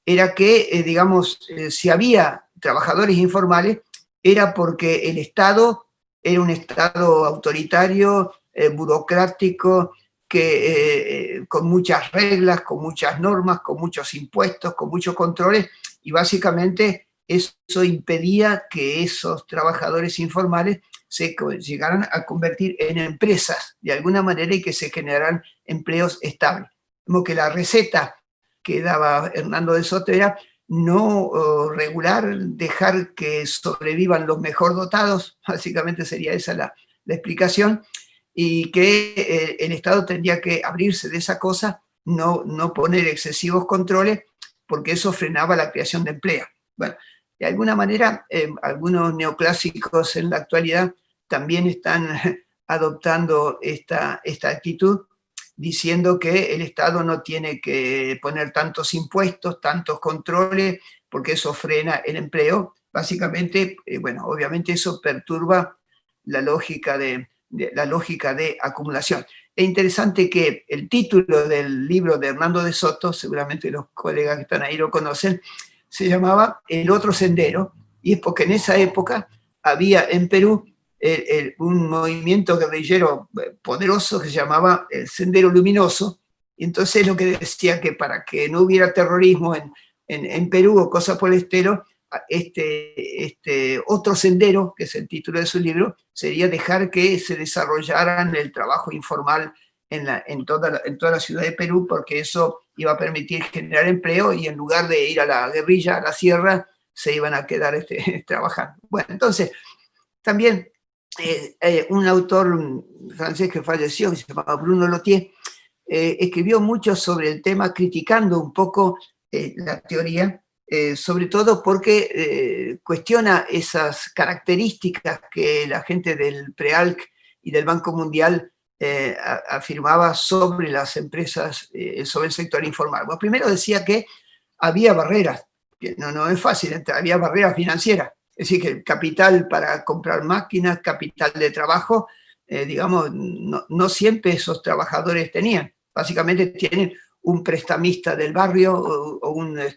Speaker 2: era que, digamos, si había trabajadores informales, era porque el Estado era un Estado autoritario, burocrático, con muchas reglas, con muchas normas, con muchos impuestos, con muchos controles, y básicamente eso impedía que esos trabajadores informales se llegaran a convertir en empresas de alguna manera y que se generaran empleos estables. Como que la receta que daba Hernando de Soto era no regular, dejar que sobrevivan los mejor dotados, básicamente sería esa la explicación, y que el Estado tendría que abrirse de esa cosa, no poner excesivos controles, porque eso frenaba la creación de empleo. Bueno, de alguna manera, algunos neoclásicos en la actualidad también están adoptando esta actitud, diciendo que el Estado no tiene que poner tantos impuestos, tantos controles, porque eso frena el empleo. Básicamente, bueno, obviamente eso perturba la lógica de acumulación. es interesante que el título del libro de Hernando de Soto, seguramente los colegas que están ahí lo conocen, se llamaba El otro sendero, y es porque en esa época había en Perú un movimiento guerrillero poderoso que se llamaba el Sendero Luminoso, y entonces lo que decía que para que no hubiera terrorismo en Perú o cosas por el estilo, este otro sendero, que es el título de su libro, sería dejar que se desarrollaran el trabajo informal en toda la ciudad de Perú, porque eso iba a permitir generar empleo y en lugar de ir a la guerrilla, a la sierra, se iban a quedar trabajando. Bueno, entonces, también un autor francés que falleció, que se llamaba Bruno Lottier, escribió mucho sobre el tema, criticando un poco la teoría, sobre todo porque cuestiona esas características que la gente del PREALC y del Banco Mundial afirmaba sobre las empresas, sobre el sector informal. Bueno, primero decía que había barreras, que no es fácil, había barreras financieras, es decir, que el capital para comprar máquinas, capital de trabajo, digamos, no siempre esos trabajadores tenían. Básicamente tienen un prestamista del barrio o una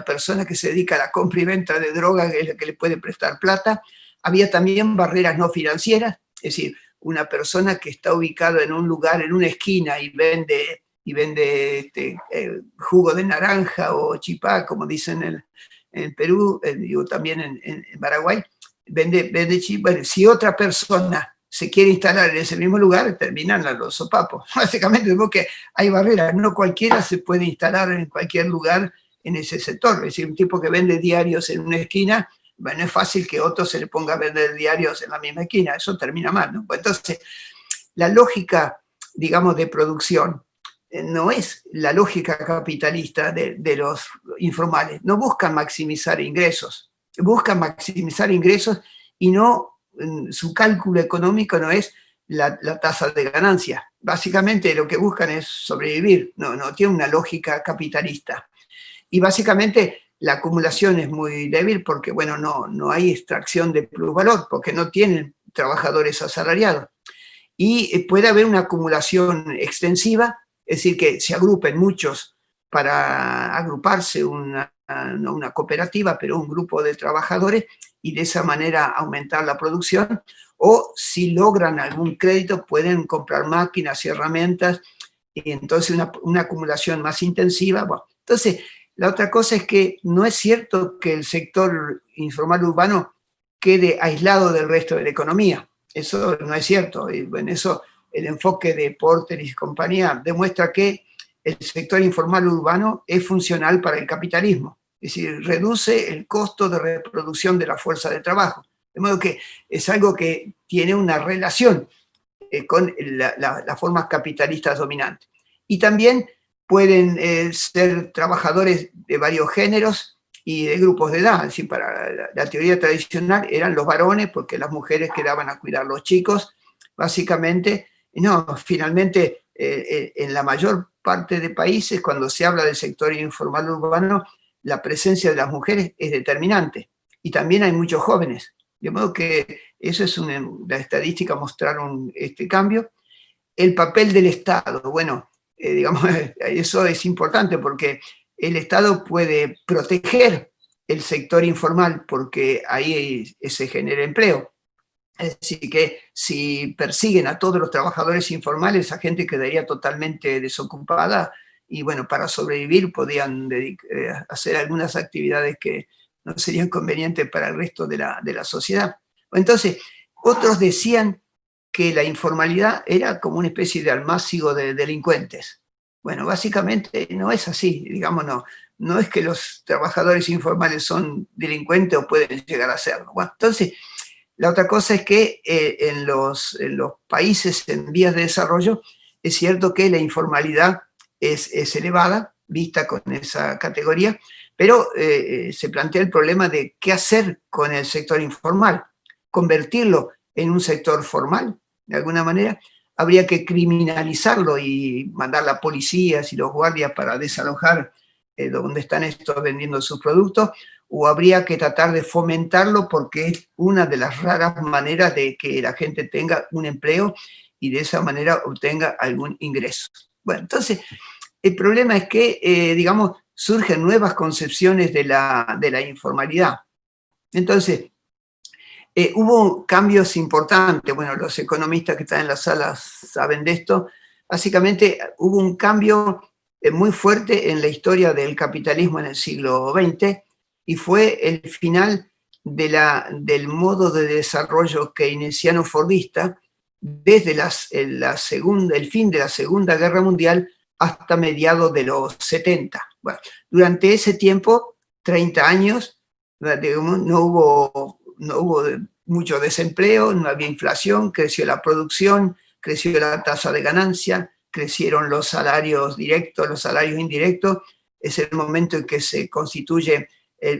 Speaker 2: persona que se dedica a la compra y venta de drogas, que es la que le puede prestar plata. Había también barreras no financieras, es decir, una persona que está ubicada en un lugar, en una esquina, y vende jugo de naranja o chipá, como dicen en Perú, digo también en Paraguay, vende chipá. Bueno, si otra persona se quiere instalar en ese mismo lugar, terminan los sopapos. Básicamente, porque hay barreras, no cualquiera se puede instalar en cualquier lugar en ese sector. Es decir, un tipo que vende diarios en una esquina, bueno, es fácil que otro se le ponga a vender diarios en la misma esquina, eso termina mal, ¿no? Entonces, la lógica, digamos, de producción no es la lógica capitalista de los informales, no buscan maximizar ingresos, buscan maximizar ingresos y no, su cálculo económico no es la tasa de ganancia. Básicamente lo que buscan es sobrevivir, no tiene una lógica capitalista. Y básicamente la acumulación es muy débil porque, bueno, no hay extracción de plusvalor, porque no tienen trabajadores asalariados. Y puede haber una acumulación extensiva, es decir, que se agrupen muchos para agruparse no una cooperativa, pero un grupo de trabajadores, y de esa manera aumentar la producción, o si logran algún crédito pueden comprar máquinas y herramientas, y entonces una acumulación más intensiva. Bueno, entonces, la otra cosa es que no es cierto que el sector informal urbano quede aislado del resto de la economía. Eso no es cierto. Y en eso el enfoque de Porter y compañía demuestra que el sector informal urbano es funcional para el capitalismo. Es decir, reduce el costo de reproducción de la fuerza de trabajo. De modo que es algo que tiene una relación con las formas capitalistas dominantes. Y también pueden ser trabajadores de varios géneros y de grupos de edad. Es decir, para la teoría tradicional eran los varones, porque las mujeres quedaban a cuidar a los chicos, básicamente. No, finalmente, en la mayor parte de países, cuando se habla del sector informal urbano, la presencia de las mujeres es determinante. Y también hay muchos jóvenes. De modo que eso es la estadística mostraron este cambio. El papel del Estado, bueno, digamos, eso es importante porque el Estado puede proteger el sector informal porque ahí se genera empleo. Es decir, que si persiguen a todos los trabajadores informales, esa gente quedaría totalmente desocupada y, bueno, para sobrevivir podían hacer algunas actividades que no serían convenientes para el resto de la sociedad. Entonces, otros decían que la informalidad era como una especie de almácigo de delincuentes. Bueno, básicamente no es así, digamos, no es que los trabajadores informales son delincuentes o pueden llegar a serlo. Bueno, entonces, la otra cosa es que en los países en vías de desarrollo es cierto que la informalidad es elevada, vista con esa categoría, pero se plantea el problema de qué hacer con el sector informal, convertirlo en un sector formal, de alguna manera. Habría que criminalizarlo y mandar las policías y los guardias para desalojar donde están estos vendiendo sus productos, o habría que tratar de fomentarlo porque es una de las raras maneras de que la gente tenga un empleo y de esa manera obtenga algún ingreso. Bueno, entonces, el problema es que, digamos, surgen nuevas concepciones de la informalidad. Entonces, hubo cambios importantes, bueno, los economistas que están en la sala saben de esto. Básicamente hubo un cambio muy fuerte en la historia del capitalismo en el siglo XX y fue el final del modo de desarrollo keynesiano-fordista desde el fin de la Segunda Guerra Mundial hasta mediados de los 70. Bueno, durante ese tiempo, 30 años, digamos, no hubo mucho desempleo, no había inflación, creció la producción, creció la tasa de ganancia, crecieron los salarios directos, los salarios indirectos. Es el momento en que se constituye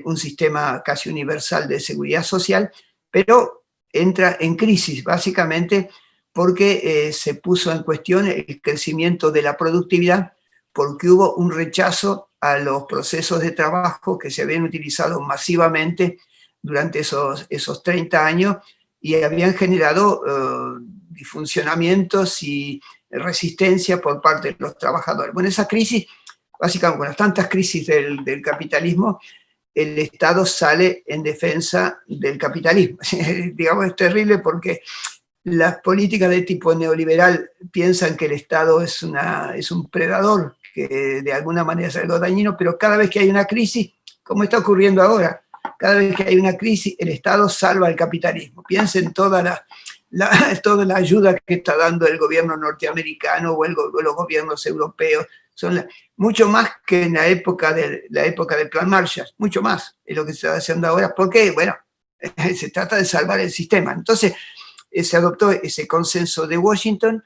Speaker 2: un sistema casi universal de seguridad social, pero entra en crisis básicamente porque se puso en cuestión el crecimiento de la productividad, porque hubo un rechazo a los procesos de trabajo que se habían utilizado masivamente durante esos 30 años y habían generado disfuncionamientos y resistencia por parte de los trabajadores. Bueno, esa crisis, básicamente, con las tantas crisis del capitalismo, el Estado sale en defensa del capitalismo. Digamos, es terrible porque las políticas de tipo neoliberal piensan que el Estado es un predador, que de alguna manera es algo dañino, pero cada vez que hay una crisis, como está ocurriendo ahora, cada vez que hay una crisis, el Estado salva el capitalismo. Piensen toda la ayuda que está dando el gobierno norteamericano o los gobiernos europeos. Son mucho más que en la época del Plan Marshall, mucho más es lo que se está haciendo ahora, porque, bueno, se trata de salvar el sistema. Entonces, se adoptó ese consenso de Washington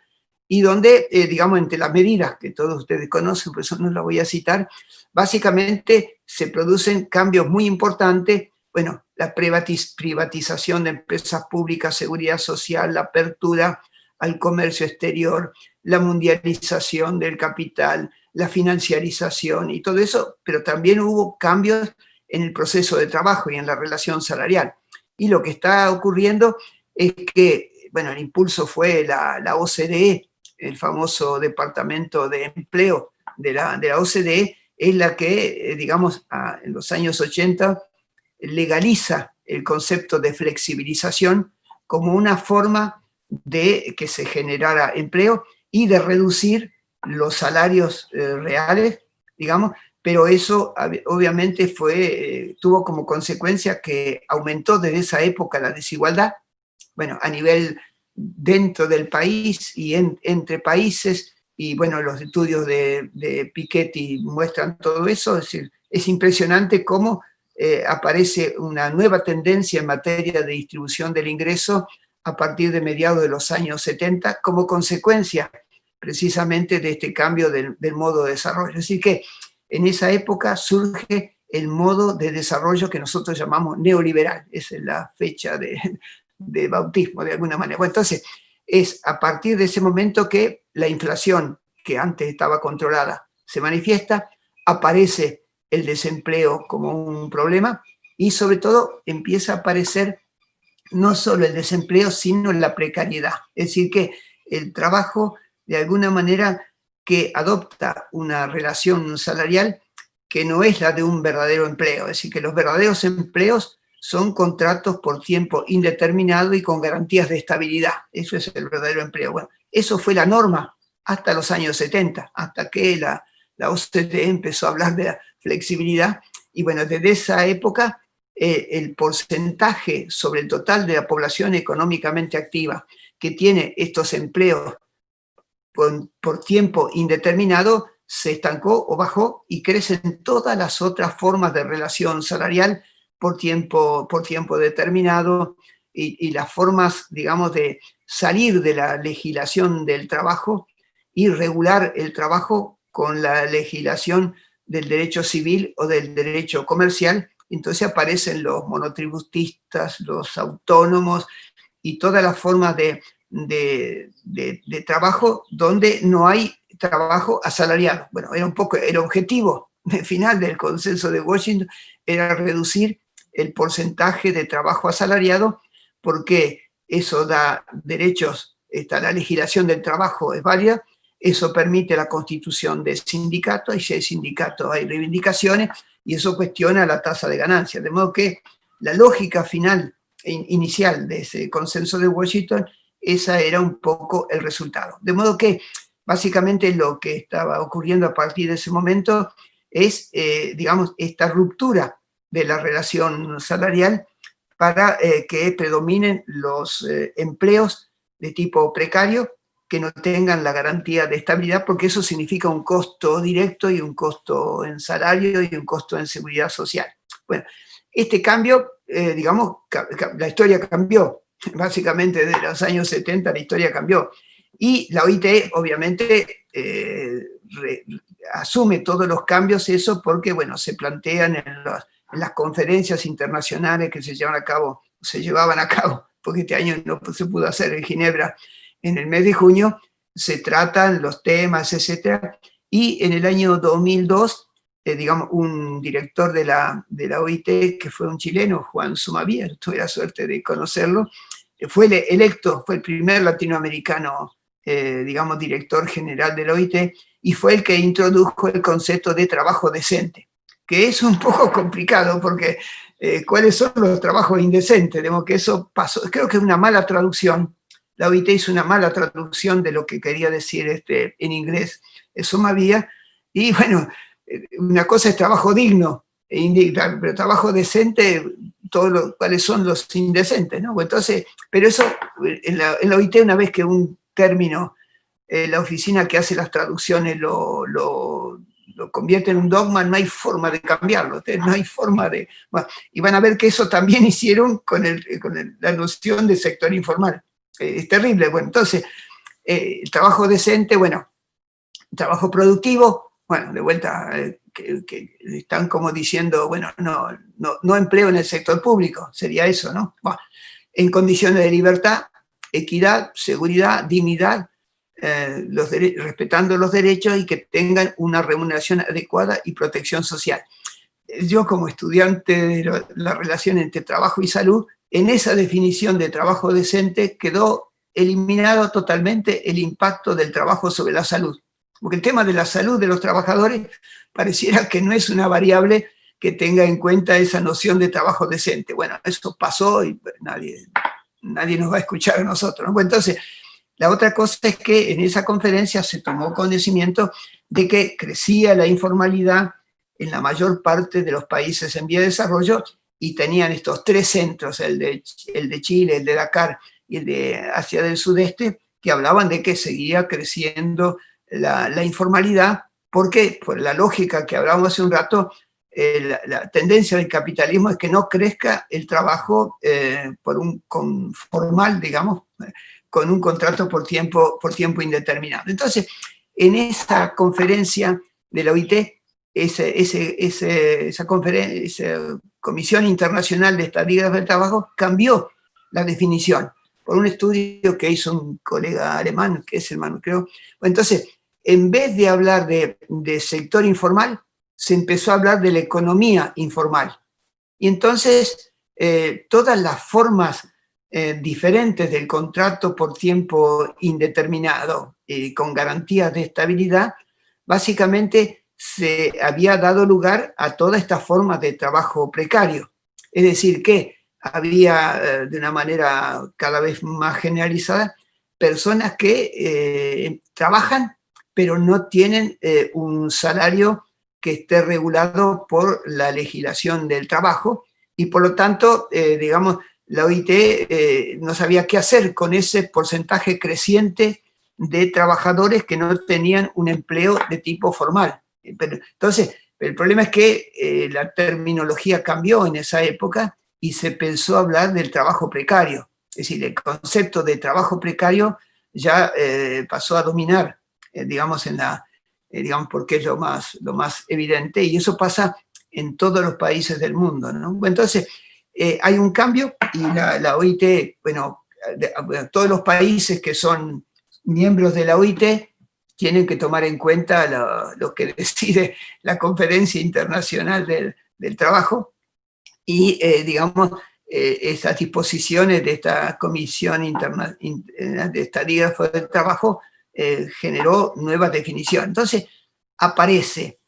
Speaker 2: y donde, digamos, entre las medidas que todos ustedes conocen, por eso no las voy a citar, básicamente se producen cambios muy importantes. Bueno, la privatización de empresas públicas, seguridad social, la apertura al comercio exterior, la mundialización del capital, la financiarización y todo eso, pero también hubo cambios en el proceso de trabajo y en la relación salarial. Y lo que está ocurriendo es que, bueno, el impulso fue la OCDE, el famoso Departamento de Empleo de la OCDE, es la que, digamos, en los años 80 legaliza el concepto de flexibilización como una forma de que se generara empleo y de reducir los salarios reales, digamos, pero eso obviamente tuvo como consecuencia que aumentó desde esa época la desigualdad, bueno, a nivel dentro del país y entre países, y bueno, los estudios de Piketty muestran todo eso. Es decir, es impresionante cómo aparece una nueva tendencia en materia de distribución del ingreso a partir de mediados de los años 70 como consecuencia precisamente de este cambio del modo de desarrollo. Es decir, que en esa época surge el modo de desarrollo que nosotros llamamos neoliberal. Esa es la fecha de bautismo, de alguna manera. Bueno, entonces, es a partir de ese momento que la inflación, que antes estaba controlada, se manifiesta, aparece el desempleo como un problema y sobre todo empieza a aparecer no solo el desempleo, sino la precariedad. Es decir, que el trabajo, de alguna manera, que adopta una relación salarial que no es la de un verdadero empleo. Es decir, que los verdaderos empleos son contratos por tiempo indeterminado y con garantías de estabilidad. Eso es el verdadero empleo. Bueno, eso fue la norma hasta los años 70, hasta que la OCDE empezó a hablar de la flexibilidad. Y bueno, desde esa época, el porcentaje sobre el total de la población económicamente activa que tiene estos empleos por tiempo indeterminado se estancó o bajó y crecen todas las otras formas de relación salarial por tiempo determinado y las formas, digamos, de salir de la legislación del trabajo y regular el trabajo con la legislación del derecho civil o del derecho comercial. Entonces aparecen los monotributistas, los autónomos y todas las formas de trabajo donde no hay trabajo asalariado. Bueno, era un poco el objetivo final del consenso de Washington era reducir el porcentaje de trabajo asalariado, porque eso da derechos, la legislación del trabajo es válida, eso permite la constitución de sindicatos, y si hay sindicatos hay reivindicaciones, y eso cuestiona la tasa de ganancia. De modo que la lógica final, inicial de ese consenso de Washington, esa era un poco el resultado. De modo que básicamente lo que estaba ocurriendo a partir de ese momento es, digamos, esta ruptura de la relación salarial para que predominen los empleos de tipo precario que no tengan la garantía de estabilidad, porque eso significa un costo directo y un costo en salario y un costo en seguridad social. Bueno, este cambio, digamos, la historia cambió. Básicamente desde los años 70 la historia cambió. Y la OIT, obviamente, asume todos los cambios, eso porque, bueno, se plantean en las conferencias internacionales que se llevaban a cabo, porque este año no se pudo hacer en Ginebra en el mes de junio, se tratan los temas, etc. Y en el año 2002, digamos, un director de la OIT, que fue un chileno, Juan Sumavía, tuve la suerte de conocerlo, fue electo, fue el primer latinoamericano, digamos, director general de la OIT, y fue el que introdujo el concepto de trabajo decente, que es un poco complicado, porque ¿cuáles son los trabajos indecentes? Digamos que eso pasó, creo que es una mala traducción. La OIT hizo una mala traducción de lo que quería decir en inglés Sumavía, y bueno, una cosa es trabajo digno e indigno, pero trabajo decente, cuáles son los indecentes, ¿no? Entonces, pero eso, en la OIT, una vez que un término, la oficina que hace las traducciones lo convierte en un dogma, no hay forma de cambiarlo, no hay forma de... Bueno, y van a ver que eso también hicieron con la noción de sector informal. Es terrible. Bueno, entonces, el trabajo decente, bueno, trabajo productivo, bueno, de vuelta, que están como diciendo, bueno, no empleo en el sector público, sería eso, ¿no? Bueno, en condiciones de libertad, equidad, seguridad, dignidad, respetando los derechos y que tengan una remuneración adecuada y protección social. Yo, como estudiante de la relación entre trabajo y salud, en esa definición de trabajo decente quedó eliminado totalmente el impacto del trabajo sobre la salud. Porque el tema de la salud de los trabajadores pareciera que no es una variable que tenga en cuenta esa noción de trabajo decente. Bueno, eso pasó y nadie nos va a escuchar a nosotros, ¿no? Bueno, entonces, la otra cosa es que en esa conferencia se tomó conocimiento de que crecía la informalidad en la mayor parte de los países en vía de desarrollo, y tenían estos tres centros, el de Chile, el de Dakar y el de Asia del Sudeste, que hablaban de que seguía creciendo la informalidad, porque por la lógica que hablábamos hace un rato, la tendencia del capitalismo es que no crezca el trabajo formal, digamos, con un contrato por tiempo indeterminado. Entonces, en esa conferencia de la OIT, esa Comisión Internacional de Estadística del Trabajo cambió la definición por un estudio que hizo un colega alemán, que es hermano, creo. Entonces, en vez de hablar de sector informal, se empezó a hablar de la economía informal. Y entonces, todas las formas diferentes del contrato por tiempo indeterminado, con garantías de estabilidad, básicamente se había dado lugar a toda esta forma de trabajo precario. Es decir, que había, de una manera cada vez más generalizada, personas que trabajan, pero no tienen un salario que esté regulado por la legislación del trabajo, y por lo tanto, digamos, la OIT no sabía qué hacer con ese porcentaje creciente de trabajadores que no tenían un empleo de tipo formal. Entonces, el problema es que la terminología cambió en esa época y se pensó hablar del trabajo precario. Es decir, el concepto de trabajo precario ya pasó a dominar, digamos, digamos, porque es lo más evidente, y eso pasa en todos los países del mundo, ¿no? Entonces, hay un cambio, y la OIT, bueno, todos los países que son miembros de la OIT tienen que tomar en cuenta lo que decide la Conferencia Internacional del Trabajo y, digamos, esas disposiciones de esta Comisión de Estadígrafos del Trabajo generó nuevas definiciones. Entonces, aparece,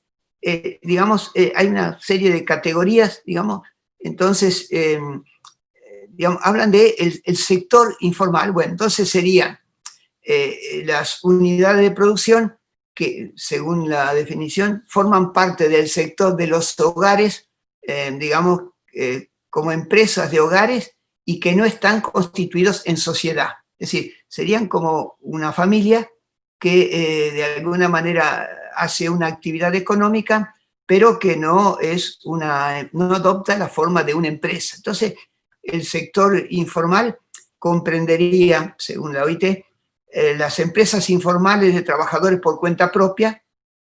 Speaker 2: digamos, hay una serie de categorías, digamos, entonces, digamos, hablan de el sector informal. Bueno, entonces serían las unidades de producción que, según la definición, forman parte del sector de los hogares, digamos, como empresas de hogares y que no están constituidos en sociedad. Es decir, serían como una familia que de alguna manera hace una actividad económica, pero que no adopta la forma de una empresa. Entonces, el sector informal comprendería, según la OIT, las empresas informales de trabajadores por cuenta propia,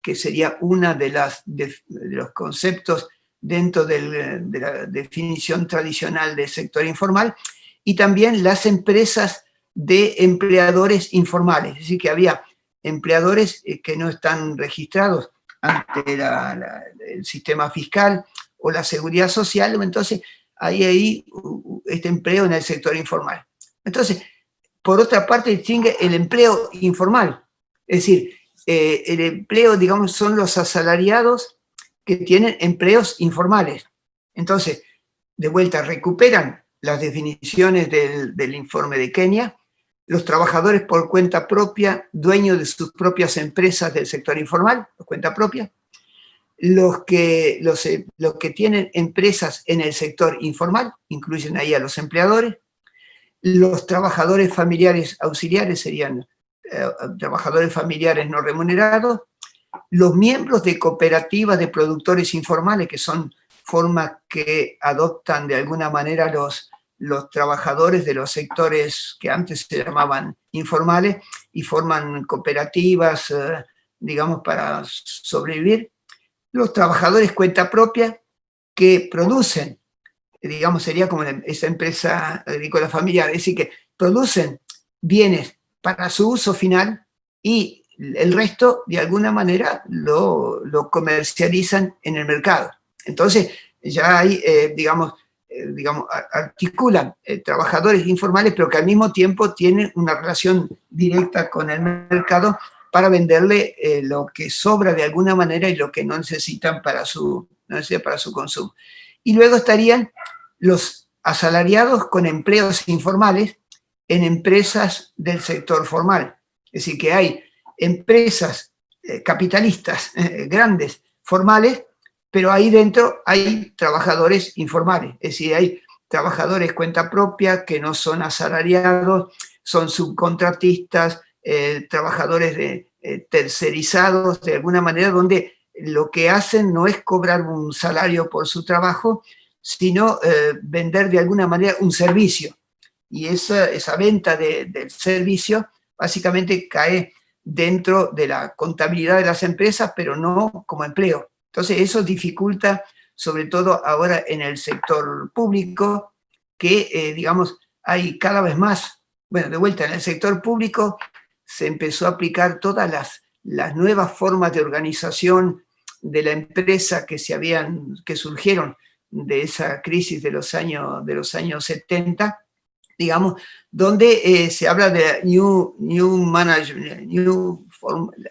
Speaker 2: que sería una de los conceptos dentro de la definición tradicional del sector informal, y también las empresas de empleadores informales, es decir, que había empleadores que no están registrados ante el sistema fiscal o la seguridad social, entonces hay este empleo en el sector informal. Entonces, por otra parte, distingue el empleo informal, es decir, el empleo, digamos, son los asalariados que tienen empleos informales. Entonces, de vuelta, recuperan las definiciones del informe de Kenia, los trabajadores por cuenta propia, dueños de sus propias empresas del sector informal, por cuenta propia, los que tienen empresas en el sector informal, incluyen ahí a los empleadores, los trabajadores familiares auxiliares serían trabajadores familiares no remunerados, los miembros de cooperativas de productores informales, que son formas que adoptan de alguna manera los trabajadores de los sectores que antes se llamaban informales y forman cooperativas, digamos, para sobrevivir, los trabajadores cuenta propia que producen, digamos, sería como esa empresa agrícola familiar, es decir, que producen bienes para su uso final y el resto, de alguna manera, lo comercializan en el mercado. Entonces, ya hay, digamos, articulan trabajadores informales, pero que al mismo tiempo tienen una relación directa con el mercado para venderle lo que sobra de alguna manera y lo que no necesitan para su consumo. Y luego estarían los asalariados con empleos informales en empresas del sector formal. Es decir, que hay empresas capitalistas grandes, formales, pero ahí dentro hay trabajadores informales. Es decir, hay trabajadores cuenta propia que no son asalariados, son subcontratistas, trabajadores tercerizados de alguna manera, donde lo que hacen no es cobrar un salario por su trabajo, sino vender de alguna manera un servicio. Y esa venta del servicio básicamente cae dentro de la contabilidad de las empresas, pero no como empleo. Entonces eso dificulta, sobre todo ahora en el sector público, que, digamos, hay cada vez más, bueno, de vuelta, en el sector público se empezó a aplicar todas las nuevas formas de organización de la empresa que surgieron de esa crisis de los años 70, digamos, donde se habla de new management,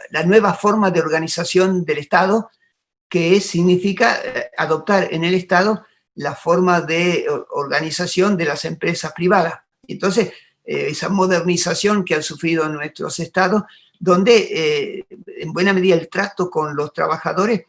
Speaker 2: la nueva forma de organización del Estado, que significa adoptar en el Estado la forma de organización de las empresas privadas. Entonces, esa modernización que han sufrido nuestros estados, donde en buena medida el trato con los trabajadores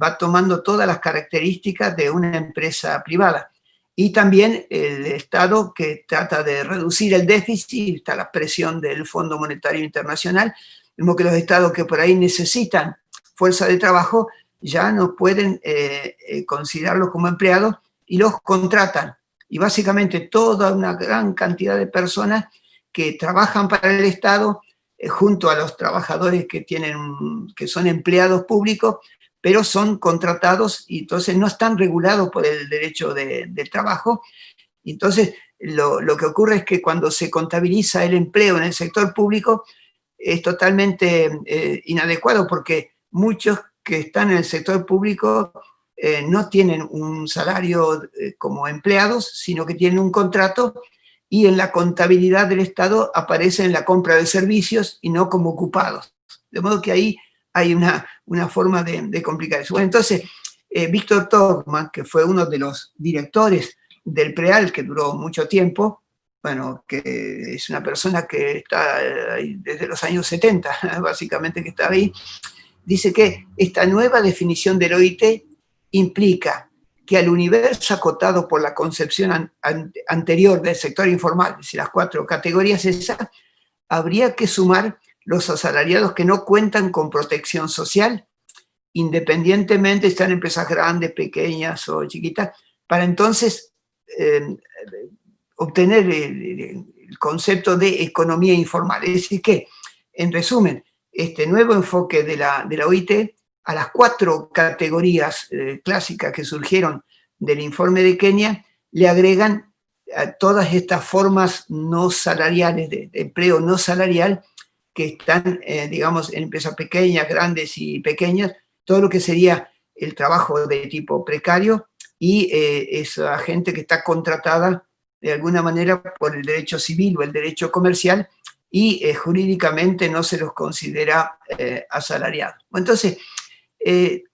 Speaker 2: va tomando todas las características de una empresa privada. Y también el Estado que trata de reducir el déficit, está la presión del Fondo Monetario Internacional, mismo que los estados que por ahí necesitan fuerza de trabajo ya no pueden considerarlos como empleados y los contratan. Y básicamente toda una gran cantidad de personas que trabajan para el Estado junto a los trabajadores que son empleados públicos, pero son contratados y entonces no están regulados por el derecho del trabajo. Y entonces lo que ocurre es que cuando se contabiliza el empleo en el sector público, es totalmente inadecuado, porque muchos que están en el sector público no tienen un salario como empleados, sino que tienen un contrato, y en la contabilidad del Estado aparecen en la compra de servicios y no como ocupados. De modo que ahí hay una forma de complicar eso. Bueno, entonces, Víctor Togman, que fue uno de los directores del PREAL, que duró mucho tiempo, bueno, que es una persona que está ahí desde los años 70, básicamente, que está ahí, dice que esta nueva definición del OIT implica que al universo acotado por la concepción anterior del sector informal, es decir, las 4 categorías esas, habría que sumar los asalariados que no cuentan con protección social, independientemente están empresas grandes, pequeñas o chiquitas, para entonces obtener el concepto de economía informal. Es decir que, en resumen, este nuevo enfoque de la OIT a las 4 categorías clásicas que surgieron del informe de Kenia le agregan a todas estas formas no salariales, de empleo no salarial, que están, digamos, en empresas pequeñas, grandes y pequeñas, todo lo que sería el trabajo de tipo precario y esa gente que está contratada de alguna manera por el derecho civil o el derecho comercial y jurídicamente no se los considera asalariados. Entonces,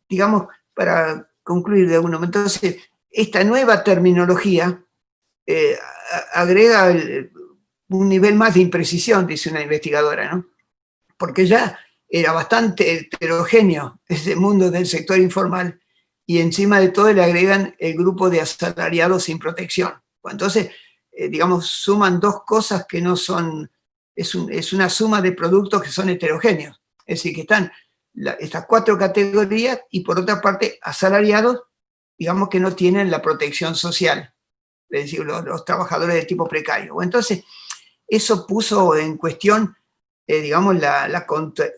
Speaker 2: digamos, para concluir de alguna manera, entonces, esta nueva terminología agrega un nivel más de imprecisión, dice una investigadora, ¿no? Porque ya era bastante heterogéneo ese mundo del sector informal, y encima de todo le agregan el grupo de asalariados sin protección. Entonces, digamos, suman 2 cosas que no son, es una suma de productos que son heterogéneos. Es decir, que están estas 4 categorías y por otra parte asalariados, digamos, que no tienen la protección social, es decir, los trabajadores de tipo precario. Entonces, eso puso en cuestión, digamos, la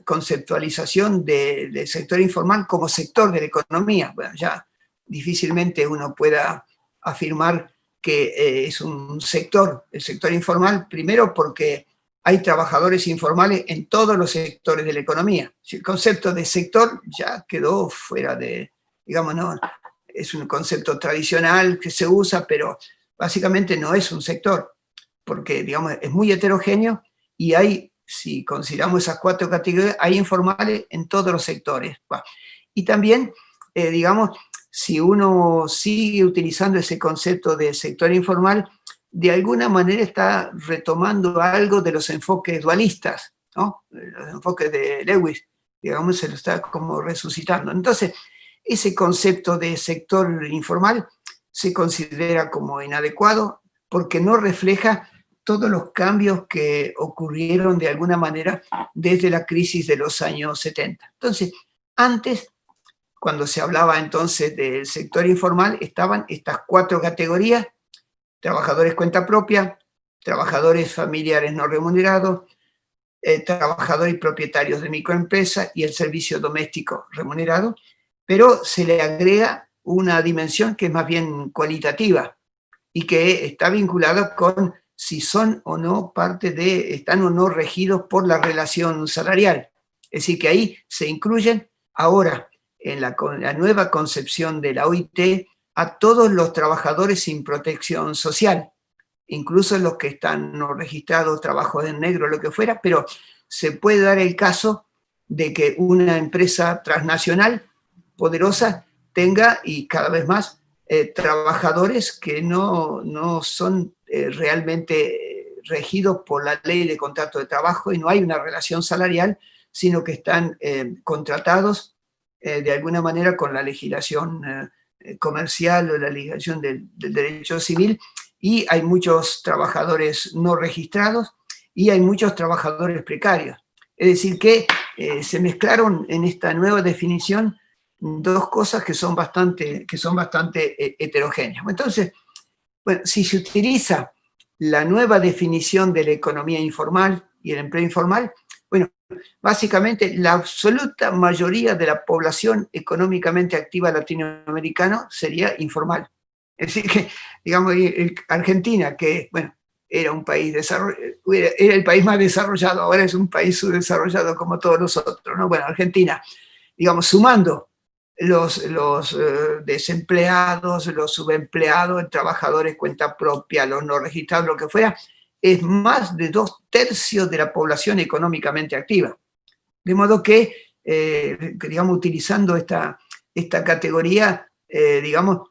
Speaker 2: conceptualización del sector informal como sector de la economía. Bueno, ya difícilmente uno pueda afirmar que es un sector, el sector informal, primero porque hay trabajadores informales en todos los sectores de la economía. El concepto de sector ya quedó fuera de, digamos, no, es un concepto tradicional que se usa, pero básicamente no es un sector, porque, digamos, es muy heterogéneo y hay, si consideramos esas 4 categorías, hay informales en todos los sectores. Y también, digamos, si uno sigue utilizando ese concepto de sector informal, de alguna manera está retomando algo de los enfoques dualistas, ¿no? Los enfoques de Lewis, digamos, se lo está como resucitando. Entonces, ese concepto de sector informal se considera como inadecuado porque no refleja todos los cambios que ocurrieron de alguna manera desde la crisis de los años 70. Entonces, antes, cuando se hablaba entonces del sector informal, estaban estas 4 categorías: trabajadores cuenta propia, trabajadores familiares no remunerados, trabajadores y propietarios de microempresas y el servicio doméstico remunerado, pero se le agrega una dimensión que es más bien cualitativa y que está vinculada con si son o no parte de, están o no regidos por la relación salarial. Es decir, que ahí se incluyen ahora, en la nueva concepción de la OIT, a todos los trabajadores sin protección social, incluso los que están no registrados, trabajos en negro, lo que fuera, pero se puede dar el caso de que una empresa transnacional poderosa tenga, y cada vez más, trabajadores que no son realmente regidos por la ley de contrato de trabajo y no hay una relación salarial, sino que están contratados de alguna manera con la legislación comercial o la legislación del derecho civil, y hay muchos trabajadores no registrados y hay muchos trabajadores precarios. Es decir, que se mezclaron en esta nueva definición 2 cosas que son bastante heterogéneas. Entonces, bueno, si se utiliza la nueva definición de la economía informal y el empleo informal, bueno, básicamente la absoluta mayoría de la población económicamente activa latinoamericana sería informal. Es decir, que, digamos, Argentina, que, bueno, era un país era el país más desarrollado, ahora es un país subdesarrollado como todos los otros, ¿no? Bueno, Argentina, digamos, sumando los desempleados, los subempleados, trabajadores cuenta propia, los no registrados, lo que fuera, es más de 2/3 de la población económicamente activa. De modo que, digamos, utilizando esta categoría, digamos,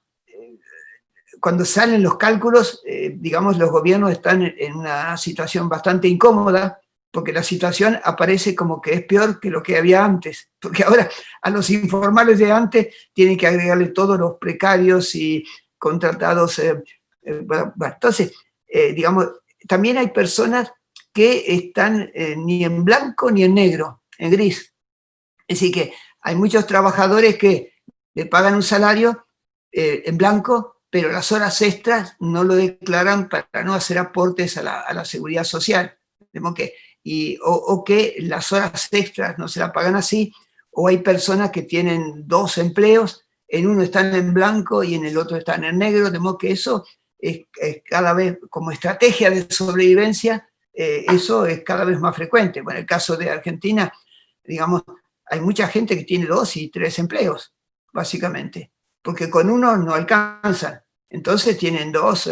Speaker 2: cuando salen los cálculos, digamos, los gobiernos están en una situación bastante incómoda, porque la situación aparece como que es peor que lo que había antes, porque ahora a los informales de antes tienen que agregarle todos los precarios y contratados. Bueno, entonces, digamos, también hay personas que están ni en blanco ni en negro, en gris. Es decir, que hay muchos trabajadores que le pagan un salario en blanco, pero las horas extras no lo declaran para no hacer aportes a la seguridad social. O que las horas extras no se las pagan así, o hay personas que tienen 2 empleos, en uno están en blanco y en el otro están en negro, de modo que eso es cada vez, como estrategia de sobrevivencia, eso es cada vez más frecuente. Bueno, en el caso de Argentina, digamos, hay mucha gente que tiene 2 y 3 empleos, básicamente, porque con uno no alcanzan. Entonces tienen 2,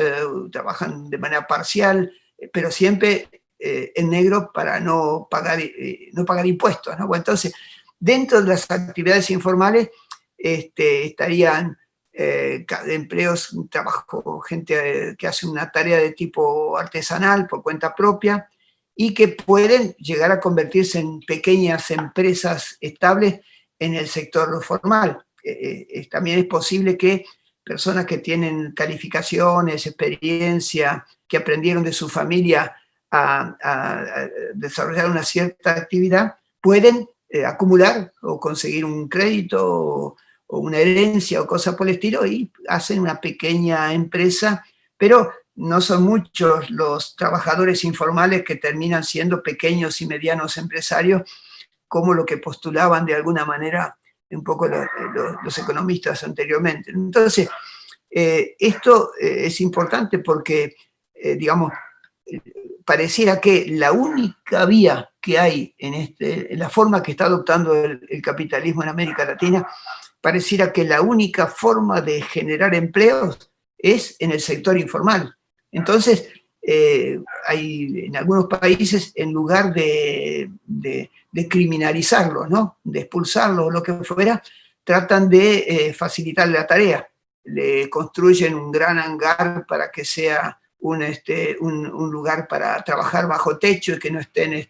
Speaker 2: trabajan de manera parcial, pero siempre en negro para no pagar impuestos, ¿no? Bueno, entonces, dentro de las actividades informales estarían empleos, trabajo, gente que hace una tarea de tipo artesanal por cuenta propia y que pueden llegar a convertirse en pequeñas empresas estables en el sector formal. También es posible que personas que tienen calificaciones, experiencia, que aprendieron de su familia a desarrollar una cierta actividad, pueden acumular o conseguir un crédito o una herencia o cosas por el estilo y hacen una pequeña empresa, pero no son muchos los trabajadores informales que terminan siendo pequeños y medianos empresarios, como lo que postulaban de alguna manera un poco los economistas anteriormente. Entonces, esto es importante porque, digamos, pareciera que la única vía que hay en la forma que está adoptando el capitalismo en América Latina, pareciera que la única forma de generar empleos es en el sector informal. Entonces, hay en algunos países, en lugar de criminalizarlo, ¿no?, de expulsarlo o lo que fuera, tratan de facilitarle la tarea. Le construyen un gran hangar para que sea un lugar para trabajar bajo techo y que no estén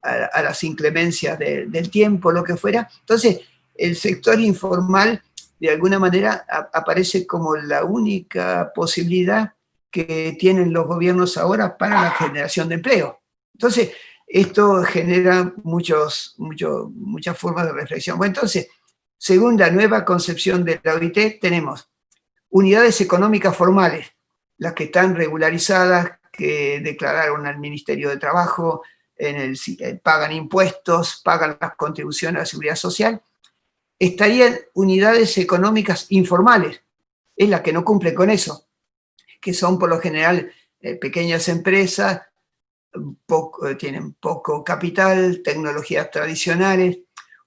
Speaker 2: a las inclemencias del tiempo, lo que fuera. Entonces, el sector informal, de alguna manera, aparece como la única posibilidad que tienen los gobiernos ahora para la generación de empleo. Entonces, esto genera muchas formas de reflexión. Bueno, entonces, según la nueva concepción de la OIT, tenemos unidades económicas formales, las que están regularizadas, que declararon al Ministerio de Trabajo, pagan impuestos, pagan las contribuciones a la seguridad social. Estarían unidades económicas informales, es la que no cumple con eso, que son por lo general pequeñas empresas, tienen poco capital, tecnologías tradicionales,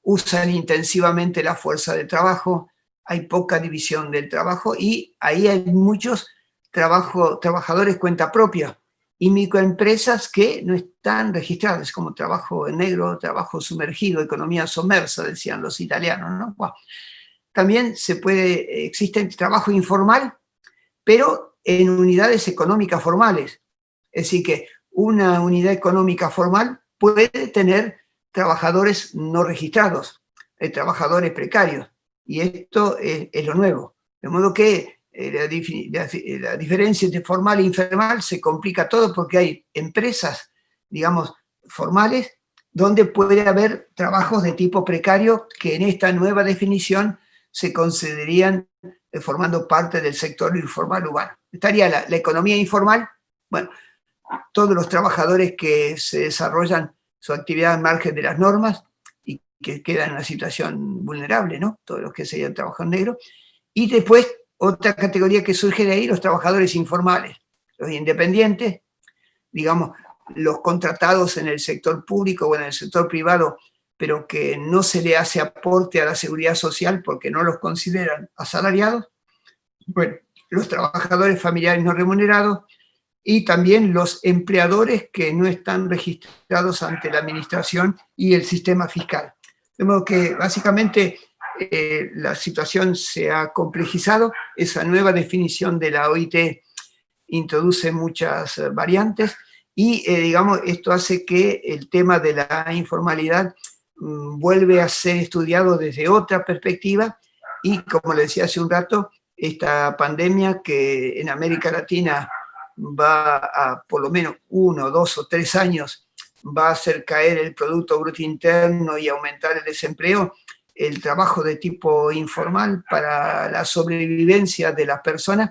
Speaker 2: usan intensivamente la fuerza de trabajo, hay poca división del trabajo y ahí hay muchos trabajadores cuenta propia y microempresas que no están registradas, como trabajo en negro, trabajo sumergido, economía sumersa, decían los italianos, ¿no? Bueno, también existe trabajo informal, pero en unidades económicas formales. Es decir, que una unidad económica formal puede tener trabajadores no registrados, trabajadores precarios, y esto es lo nuevo. De modo que la diferencia entre formal e informal se complica todo porque hay empresas, digamos, formales, donde puede haber trabajos de tipo precario que en esta nueva definición se considerarían formando parte del sector informal urbano. Estaría la economía informal, bueno, todos los trabajadores que se desarrollan su actividad al margen de las normas y que quedan en una situación vulnerable, ¿no? Todos los que se hayan trabajado en negro. Y después, otra categoría que surge de ahí, los trabajadores informales, los independientes, digamos, los contratados en el sector público o en el sector privado, pero que no se le hace aporte a la seguridad social porque no los consideran asalariados. Bueno, los trabajadores familiares no remunerados y también los empleadores que no están registrados ante la administración y el sistema fiscal. De modo que básicamente la situación se ha complejizado. Esa nueva definición de la OIT introduce muchas variantes y, digamos, esto hace que el tema de la informalidad vuelve a ser estudiado desde otra perspectiva y, como le decía hace un rato, esta pandemia que en América Latina va a por lo menos 1, 2 o 3 años, va a hacer caer el Producto Bruto Interno y aumentar el desempleo, el trabajo de tipo informal para la sobrevivencia de las personas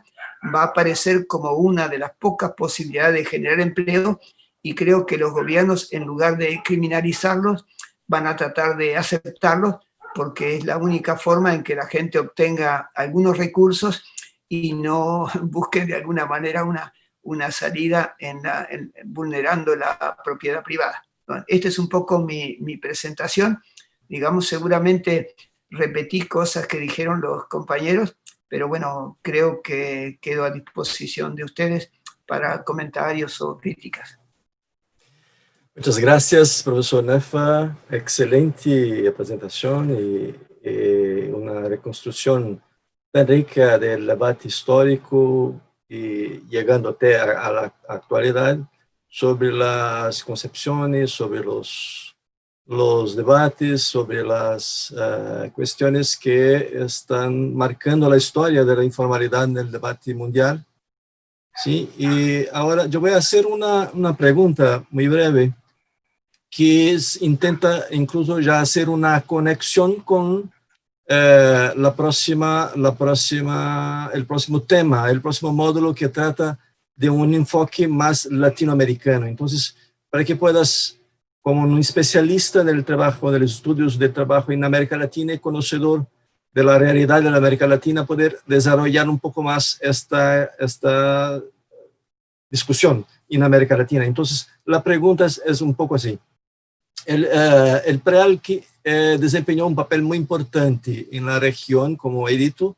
Speaker 2: va a aparecer como una de las pocas posibilidades de generar empleo y creo que los gobiernos, en lugar de criminalizarlos, van a tratar de aceptarlos porque es la única forma en que la gente obtenga algunos recursos y no busquen de alguna manera una salida vulnerando la propiedad privada. Esta es un poco mi presentación. Digamos, seguramente repetí cosas que dijeron los compañeros, pero bueno, creo que quedo a disposición de ustedes para comentarios o críticas.
Speaker 3: Muchas gracias, profesor Neffa. Excelente presentación y una reconstrucción tan rica del debate histórico y llegando a la actualidad sobre las concepciones, sobre los debates, sobre las cuestiones que están marcando la historia de la informalidad en el debate mundial. Sí, y ahora yo voy a hacer una pregunta muy breve que intenta incluso ya hacer una conexión con el próximo tema, el próximo módulo que trata de un enfoque más latinoamericano. Entonces, para que puedas, como un especialista del trabajo, de los estudios de trabajo en América Latina y conocedor de la realidad de la América Latina, poder desarrollar un poco más esta discusión en América Latina. Entonces, la pregunta es un poco así. El PREALC desempeñó un papel muy importante en la región, como he dicho,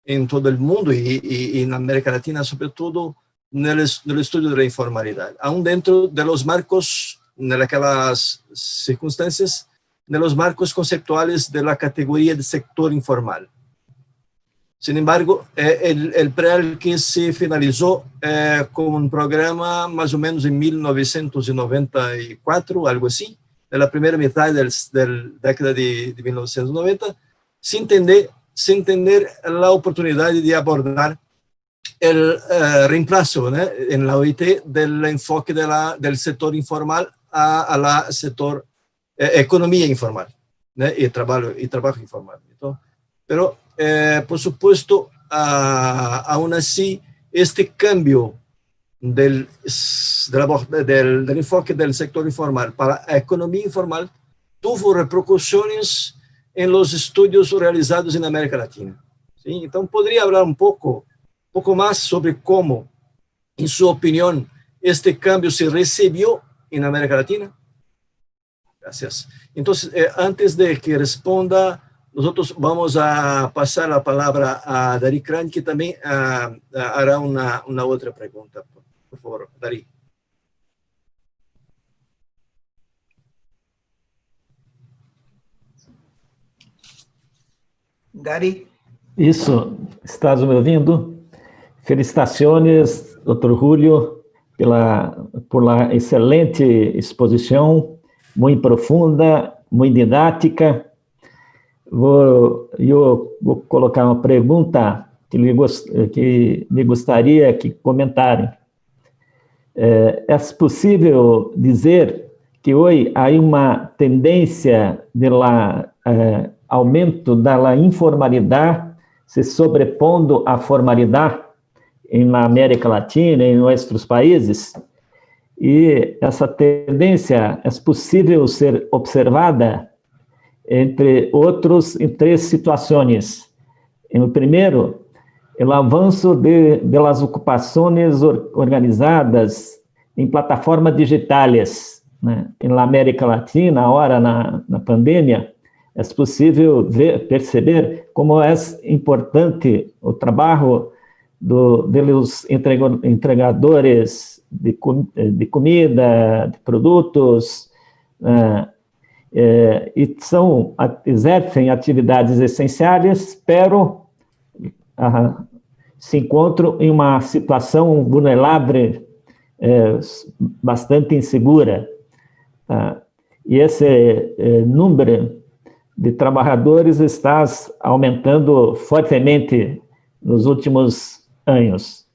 Speaker 3: en todo el mundo y en América Latina, sobre todo en el estudio de la informalidad, aún dentro de los marcos, en aquellas circunstancias, de los marcos conceptuales de la categoría de sector informal. Sin embargo, el PREALC se finalizó con un programa más o menos en 1994, algo así, de la primera mitad de la década de 1990, sin tener la oportunidad de abordar el reemplazo, ¿no?, en la OIT del enfoque del sector informal a la sector economía informal, ¿no?, y trabajo informal. Entonces, pero, por supuesto, aún así, este cambio del enfoque del sector informal para la economía informal tuvo repercusiones en los estudios realizados en América Latina. ¿Sí? Entonces, ¿podría hablar un poco más sobre cómo, en su opinión, este cambio se recibió en América Latina? Gracias. Entonces, antes de que responda, nosotros vamos a pasar la palabra a Darí Kran, que también hará una otra pregunta. Por favor, Darí.
Speaker 2: Darí.
Speaker 4: Isso, estás me ouvindo? Felicitações, Dr. Julio, por la excelente exposição, muito profunda, muito didática. Eu vou colocar uma pergunta que me gostaria que comentarem. É possível dizer que hoje há uma tendência de aumento da informalidade se sobrepondo à formalidade na América Latina e em nossos países? E essa tendência é possível ser observada, entre outros, em 3 situações. No primeiro, o avanço das ocupações organizadas em plataformas digitais, né? Na América Latina, agora na pandemia, é possível perceber como é importante o trabalho dos entregadores de comida, de produtos, e exercem atividades essenciais, pero se encontram em uma situação vulnerável, bastante insegura. E esse número de trabalhadores está aumentando fortemente nos últimos anos.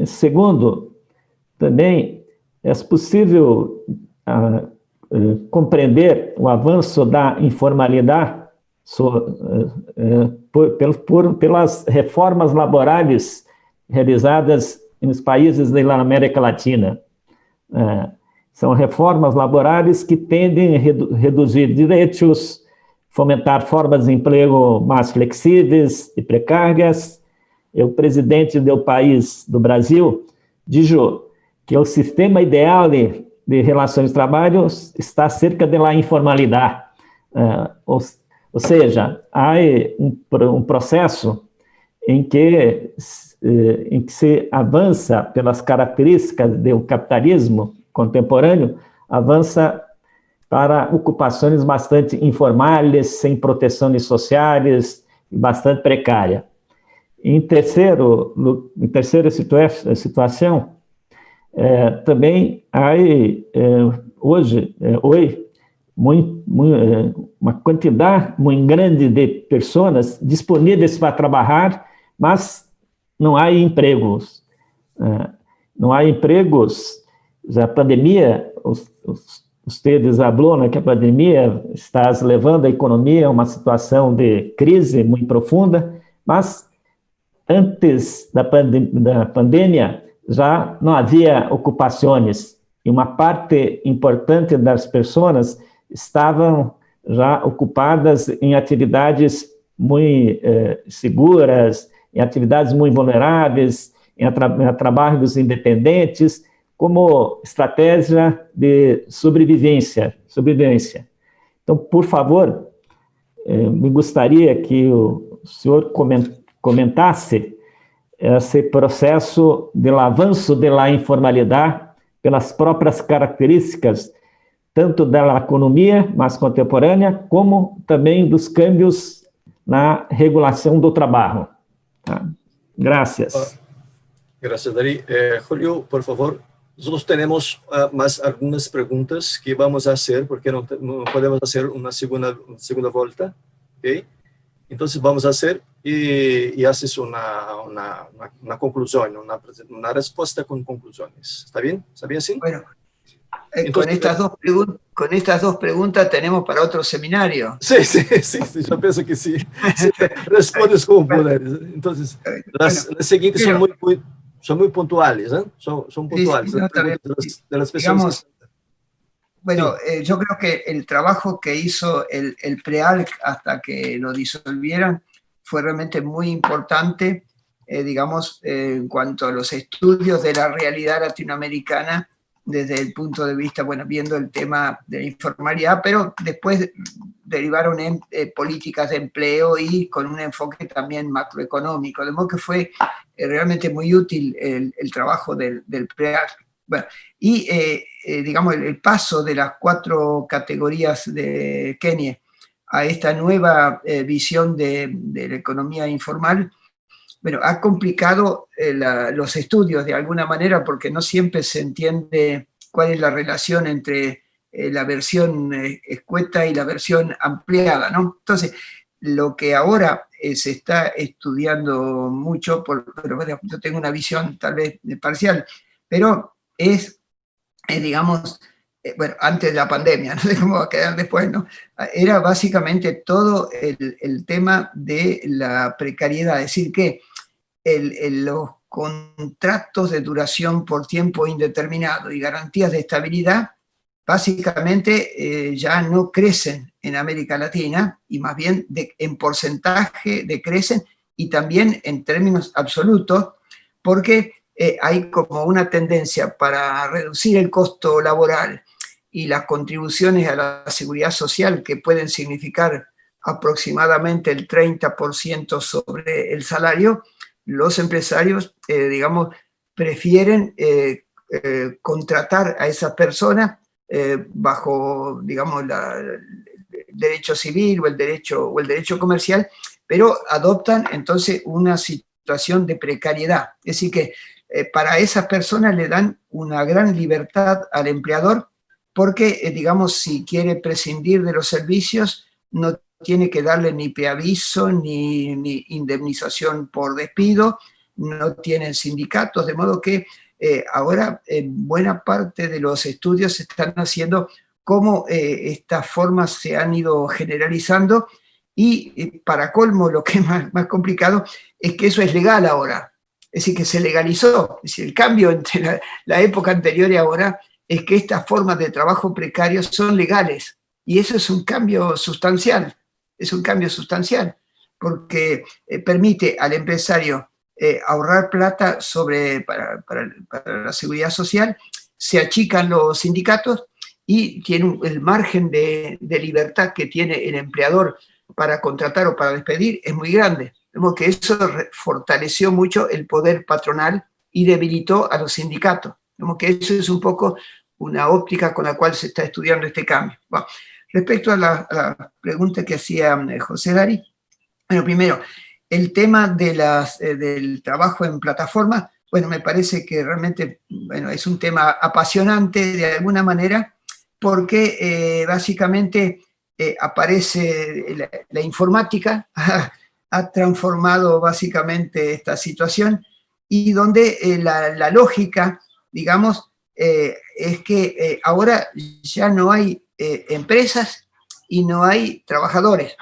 Speaker 4: Segundo, também é possível compreender o avanço da informalidade pelas reformas laborais realizadas nos países da América Latina. São reformas laborais que tendem a reduzir direitos, fomentar formas de emprego mais flexíveis e precárias. O presidente do país, do Brasil, disse que o sistema ideal de relações de trabalho está cerca da informalidade. Ou seja, há um processo em que se avança pelas características do capitalismo contemporâneo, avança para ocupações bastante informais, sem proteções sociais, bastante precária. Em terceira situação, também há hoje uma quantidade muito grande de pessoas disponíveis para trabalhar, mas não há empregos. Não há empregos. A pandemia, vocês falaram que a pandemia está levando a economia a uma situação de crise muito profunda, mas antes da pandemia já não havia ocupações, e uma parte importante das pessoas estavam já ocupadas em atividades muito seguras, em atividades muito vulneráveis, em trabalhos independentes, como estratégia de sobrevivência. Então, por favor, me gostaria que o senhor comentasse esse processo de avanço da informalidade pelas próprias características, tanto da economia mais contemporânea, como também dos câmbios na regulação do trabalho. Gracias.
Speaker 3: Gracias, Dari. Julio, por favor. Nosotros tenemos más algunas preguntas que vamos a hacer, porque no podemos hacer una segunda vuelta, ¿ok? Entonces vamos a hacer y haces una conclusión, una respuesta con conclusiones. ¿Está bien? ¿Está bien así?
Speaker 2: Bueno,
Speaker 3: entonces,
Speaker 2: con estas dos preguntas tenemos para otro seminario.
Speaker 3: Sí, yo pienso que sí. Respondes como puedes. Entonces, las siguientes son muy puntuales, ¿eh? Son puntuales.
Speaker 2: Sí,
Speaker 3: de las personas.
Speaker 2: Bueno, yo creo que el trabajo que hizo el PREALC hasta que lo disolvieran fue realmente muy importante, en cuanto a los estudios de la realidad latinoamericana desde el punto de vista, viendo el tema de la informalidad, pero después derivaron en políticas de empleo y con un enfoque también macroeconómico, de modo que fue realmente muy útil el trabajo del PREALC. Bueno, y el paso de las 4 categorías de Kenia a esta nueva visión de la economía informal, ha complicado los estudios de alguna manera, porque no siempre se entiende cuál es la relación entre la versión escueta y la versión ampliada, ¿no? Entonces, lo que ahora se está estudiando mucho, pero yo tengo una visión tal vez parcial, pero es antes de la pandemia, no sé cómo va a quedar después, ¿no? Era básicamente todo el tema de la precariedad, es decir, que los contratos de duración por tiempo indeterminado y garantías de estabilidad básicamente ya no crecen en América Latina, y más bien en porcentaje decrecen, y también en términos absolutos, porque hay como una tendencia para reducir el costo laboral y las contribuciones a la seguridad social, que pueden significar aproximadamente el 30% sobre el salario, los empresarios, digamos, prefieren contratar a esas personas bajo, digamos, el derecho civil o el derecho comercial, pero adoptan entonces una situación de precariedad. Es decir, que para esas personas le dan una gran libertad al empleador, porque, digamos, si quiere prescindir de los servicios, no tiene que darle ni preaviso, ni indemnización por despido, no tienen sindicatos, de modo que ahora buena parte de los estudios se están haciendo cómo estas formas se han ido generalizando, y para colmo, lo que es más complicado es que eso es legal ahora, es decir, que se legalizó. Es decir, el cambio entre la época anterior y ahora es que estas formas de trabajo precario son legales, y eso es un cambio sustancial, porque permite al empresario ahorrar plata para la seguridad social, se achican los sindicatos y tiene el margen de libertad que tiene el empleador para contratar o para despedir es muy grande. Vemos que eso fortaleció mucho el poder patronal y debilitó a los sindicatos. Vemos que eso es un poco una óptica con la cual se está estudiando este cambio. Bueno, respecto a la pregunta que hacía José Dari, bueno, primero, el tema del trabajo en plataforma, bueno, me parece que realmente, bueno, es un tema apasionante de alguna manera, porque básicamente aparece la informática, ha transformado básicamente esta situación, y donde la lógica, digamos, es que ahora ya no hay empresas y no hay trabajadores.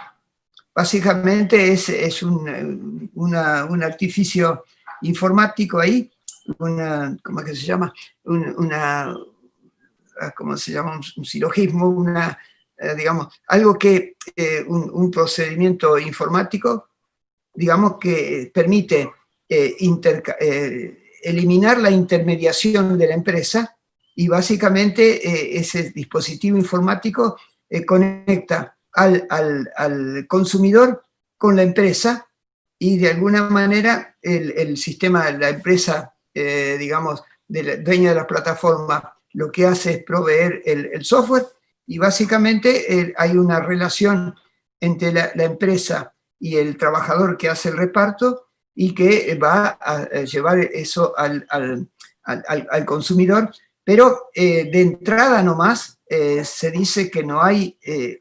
Speaker 2: Básicamente es un artificio informático ahí, ¿cómo es que se llama? ¿Cómo se llama? Un silogismo, digamos, algo que, un procedimiento informático, digamos, que permite eliminar la intermediación de la empresa, y básicamente ese dispositivo informático conecta al consumidor con la empresa, y de alguna manera el sistema, la empresa, digamos, dueña de la plataforma, lo que hace es proveer el software, y básicamente hay una relación entre la empresa y el trabajador que hace el reparto, y que va a llevar eso al consumidor, pero de entrada nomás se dice que no hay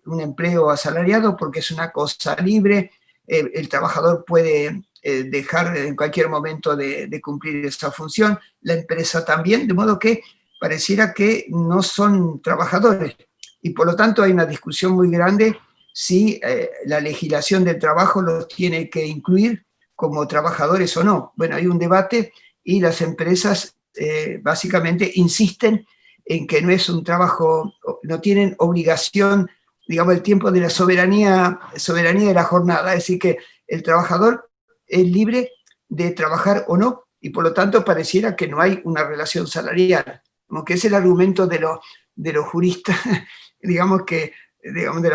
Speaker 2: un empleo asalariado, porque es una cosa libre, el trabajador puede dejar en cualquier momento de cumplir esa función, la empresa también, de modo que pareciera que no son trabajadores, y por lo tanto hay una discusión muy grande si la legislación del trabajo los tiene que incluir como trabajadores o no. Bueno, hay un debate, y las empresas básicamente insisten en que no es un trabajo, no tienen obligación, digamos, el tiempo de la soberanía de la jornada, es decir, que el trabajador es libre de trabajar o no, y por lo tanto pareciera que no hay una relación salarial, como que es el argumento de los juristas, digamos, de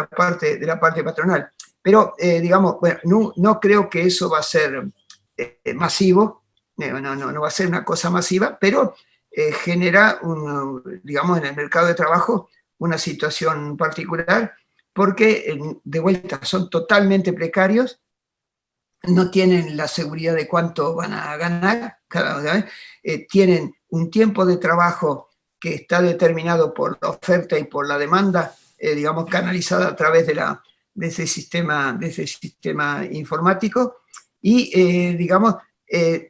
Speaker 2: la parte patronal. Pero, digamos, bueno, no creo que eso va a ser masivo, no va a ser una cosa masiva, pero genera, digamos, en el mercado de trabajo una situación particular, porque de vuelta son totalmente precarios, no tienen la seguridad de cuánto van a ganar cada vez, tienen un tiempo de trabajo que está determinado por la oferta y por la demanda, digamos, canalizada a través de ese sistema informático, y, digamos,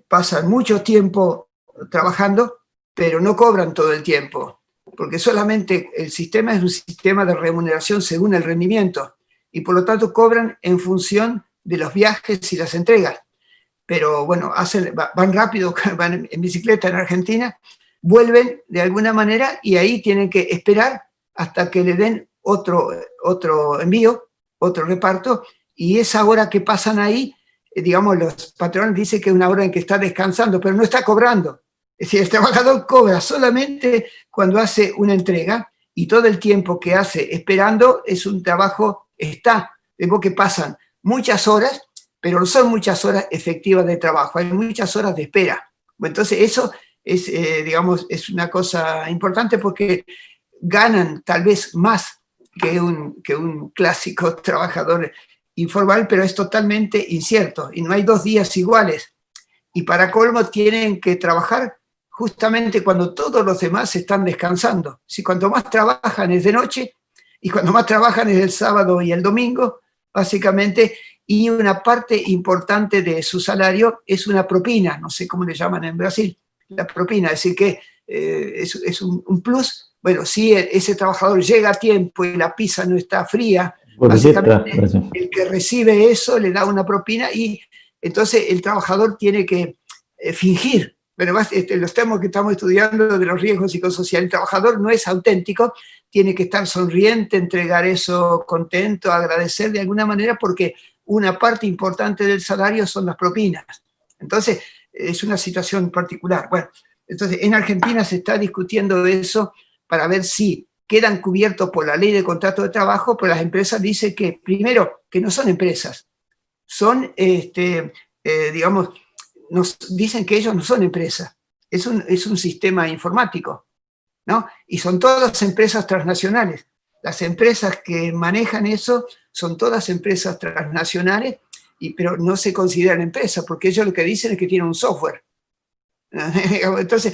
Speaker 2: pasan mucho tiempo trabajando, pero no cobran todo el tiempo, porque solamente el sistema es un sistema de remuneración según el rendimiento, y por lo tanto cobran en función de los viajes y las entregas. Pero bueno, van rápido, van en bicicleta en Argentina, vuelven de alguna manera, y ahí tienen que esperar hasta que le den otro envío, otro reparto, y esa hora que pasan ahí, digamos, los patrones dicen que es una hora en que está descansando, pero no está cobrando. Es decir, el trabajador cobra solamente cuando hace una entrega y todo el tiempo que hace esperando es un trabajo, de modo que pasan muchas horas, pero no son muchas horas efectivas de trabajo, hay muchas horas de espera. Entonces eso es, digamos, es una cosa importante porque ganan tal vez más que un clásico trabajador informal, pero es totalmente incierto y no hay 2 días iguales. Y para colmo tienen que trabajar justamente cuando todos los demás están descansando. Si cuanto más trabajan es de noche y cuando más trabajan es el sábado y el domingo, básicamente, y una parte importante de su salario es una propina, no sé cómo le llaman en Brasil, la propina, es decir que es un plus. Bueno, si ese trabajador llega a tiempo y la pizza no está fría, básicamente el que recibe eso le da una propina y entonces el trabajador tiene que fingir. Pero los temas que estamos estudiando de los riesgos psicosociales, el trabajador no es auténtico, tiene que estar sonriente, entregar eso contento, agradecer de alguna manera, porque una parte importante del salario son las propinas. Entonces, es una situación particular. Bueno, entonces en Argentina se está discutiendo eso para ver si quedan cubiertos por la ley de contrato de trabajo, pero las empresas dicen que, primero, que no son empresas, son, digamos, nos dicen que ellos no son empresas, es un sistema informático, ¿no? Y son todas empresas transnacionales. Las empresas que manejan eso son todas empresas transnacionales, pero no se consideran empresas, porque ellos lo que dicen es que tienen un software. Entonces,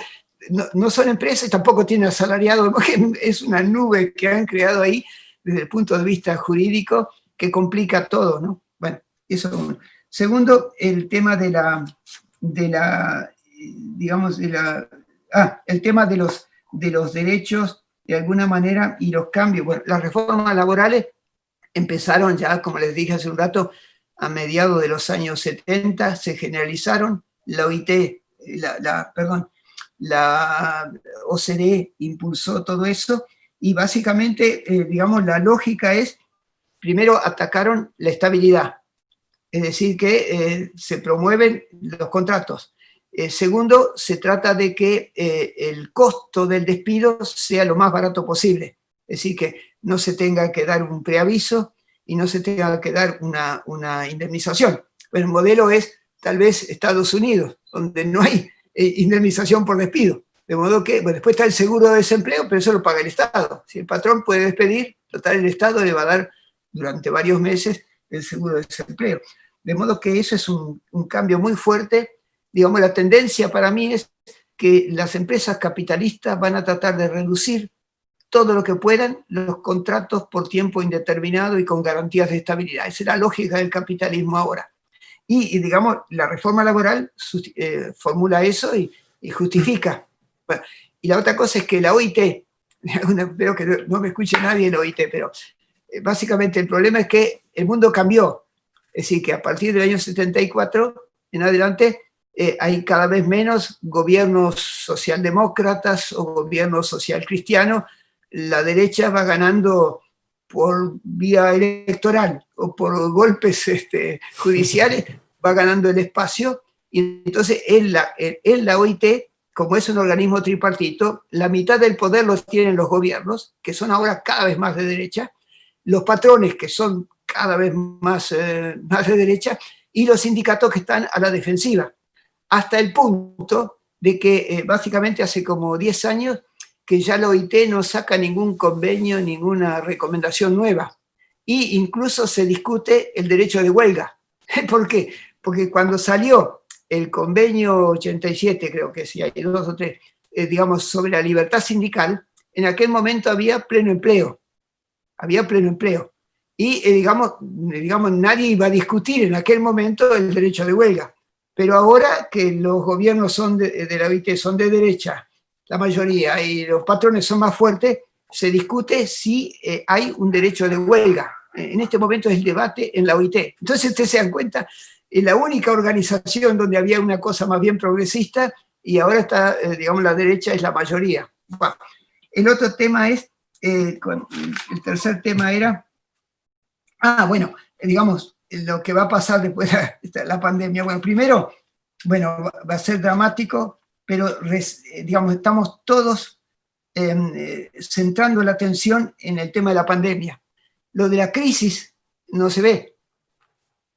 Speaker 2: no son empresas y tampoco tienen asalariado, porque es una nube que han creado ahí desde el punto de vista jurídico que complica todo, ¿no? Bueno, eso. Segundo, el tema el tema de los derechos, de alguna manera, y los cambios. Bueno, las reformas laborales empezaron ya, como les dije hace un rato, a mediados de los años 70, se generalizaron, la OIT, la OCDE impulsó todo eso, y básicamente, digamos, la lógica es, primero atacaron la estabilidad, es decir, que se promueven los contratos. Segundo, se trata de que el costo del despido sea lo más barato posible, es decir, que no se tenga que dar un preaviso y no se tenga que dar una indemnización. Bueno, el modelo es tal vez Estados Unidos, donde no hay indemnización por despido. De modo que, bueno, después está el seguro de desempleo, pero eso lo paga el Estado. Si el patrón puede despedir, total, el Estado le va a dar durante varios meses el seguro de desempleo. De modo que eso es un cambio muy fuerte. Digamos, la tendencia para mí es que las empresas capitalistas van a tratar de reducir todo lo que puedan los contratos por tiempo indeterminado y con garantías de estabilidad. Esa es la lógica del capitalismo ahora. Y digamos, la reforma laboral formula eso y justifica. Bueno, y la otra cosa es que la OIT, espero que no me escuche nadie en la OIT, pero básicamente el problema es que el mundo cambió. Es decir, que a partir del año 74 en adelante hay cada vez menos gobiernos socialdemócratas o gobiernos socialcristianos. La derecha va ganando por vía electoral o por golpes judiciales, va ganando el espacio, y entonces en la OIT, como es un organismo tripartito, la mitad del poder los tienen los gobiernos, que son ahora cada vez más de derecha, los patrones, que son cada vez más de derecha, y los sindicatos que están a la defensiva, hasta el punto de que básicamente hace como 10 años que ya la OIT no saca ningún convenio, ninguna recomendación nueva. Y incluso se discute el derecho de huelga. ¿Por qué? Porque cuando salió el convenio 87, creo que sí, hay 2 o 3, digamos, sobre la libertad sindical, en aquel momento había pleno empleo. Había pleno empleo. Y, digamos, nadie iba a discutir en aquel momento el derecho de huelga. Pero ahora que los gobiernos de la OIT son de derecha, la mayoría, y los patrones son más fuertes, se discute si hay un derecho de huelga. En este momento es el debate en la OIT. Entonces ustedes se dan cuenta, es la única organización donde había una cosa más bien progresista, y ahora está, digamos, la derecha es la mayoría. Bueno, el otro tema es, el tercer tema era, bueno, digamos, lo que va a pasar después de la pandemia. Bueno, primero, bueno, va a ser dramático, pero digamos, estamos todos centrando la atención en el tema de la pandemia. Lo de la crisis no se ve.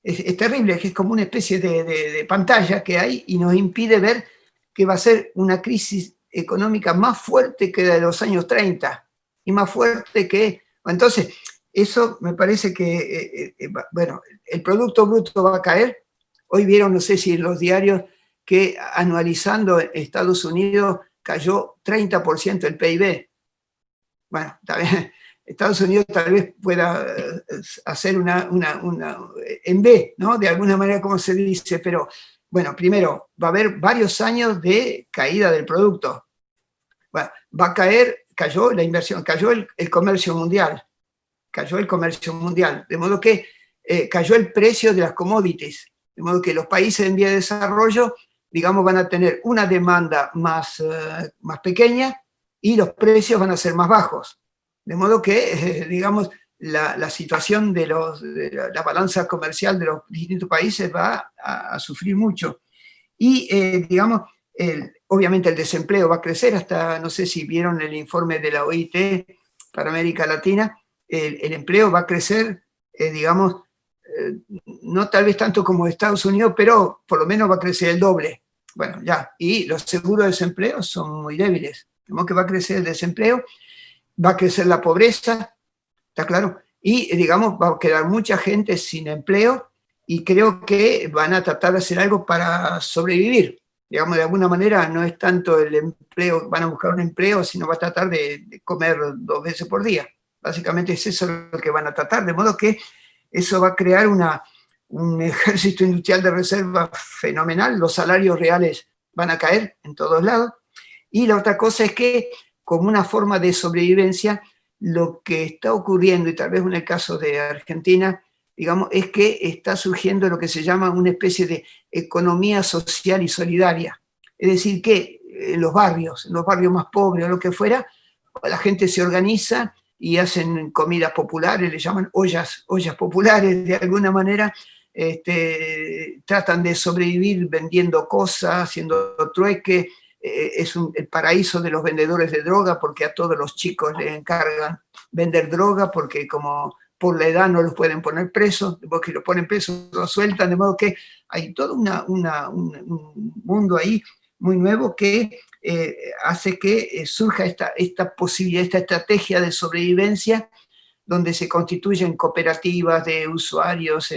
Speaker 2: Es terrible, es como una especie de pantalla que hay y nos impide ver que va a ser una crisis económica más fuerte que la de los años 30 y más fuerte que... Entonces, eso me parece que, bueno, el Producto Bruto va a caer. Hoy vieron, no sé si en los diarios, que anualizando Estados Unidos cayó 30% el PIB. Bueno, también Estados Unidos tal vez pueda hacer una en B, ¿no? De alguna manera, como se dice, pero bueno, primero, va a haber varios años de caída del producto. Bueno, va a caer, cayó la inversión, cayó el comercio mundial, de modo que cayó el precio de las commodities, de modo que los países en vía de desarrollo, digamos, van a tener una demanda más pequeña y los precios van a ser más bajos. De modo que, digamos, la situación de la balanza comercial de los distintos países va a sufrir mucho. Y, digamos, obviamente el desempleo va a crecer hasta, no sé si vieron el informe de la OIT para América Latina, el empleo va a crecer, digamos, no tal vez tanto como Estados Unidos, pero por lo menos va a crecer el doble. Bueno, ya, y los seguros de desempleo son muy débiles. Tenemos que va a crecer el desempleo, va a crecer la pobreza, ¿está claro? Y, digamos, va a quedar mucha gente sin empleo y creo que van a tratar de hacer algo para sobrevivir. Digamos, de alguna manera no es tanto el empleo, van a buscar un empleo, sino va a tratar de comer 2 veces por día. Básicamente es eso lo que van a tratar, de modo que eso va a crear un ejército industrial de reserva fenomenal, los salarios reales van a caer en todos lados. Y la otra cosa es que, como una forma de sobrevivencia, lo que está ocurriendo, y tal vez en el caso de Argentina, digamos, es que está surgiendo lo que se llama una especie de economía social y solidaria. Es decir, que en los barrios más pobres o lo que fuera, la gente se organiza y hacen comidas populares, le llaman ollas populares de alguna manera, tratan de sobrevivir vendiendo cosas, haciendo trueque. Es el paraíso de los vendedores de droga, porque a todos los chicos les encargan vender droga, porque como por la edad no los pueden poner presos, porque los ponen presos, los sueltan, de modo que hay todo un mundo ahí muy nuevo que hace que surja esta posibilidad, esta estrategia de sobrevivencia, donde se constituyen cooperativas de usuarios,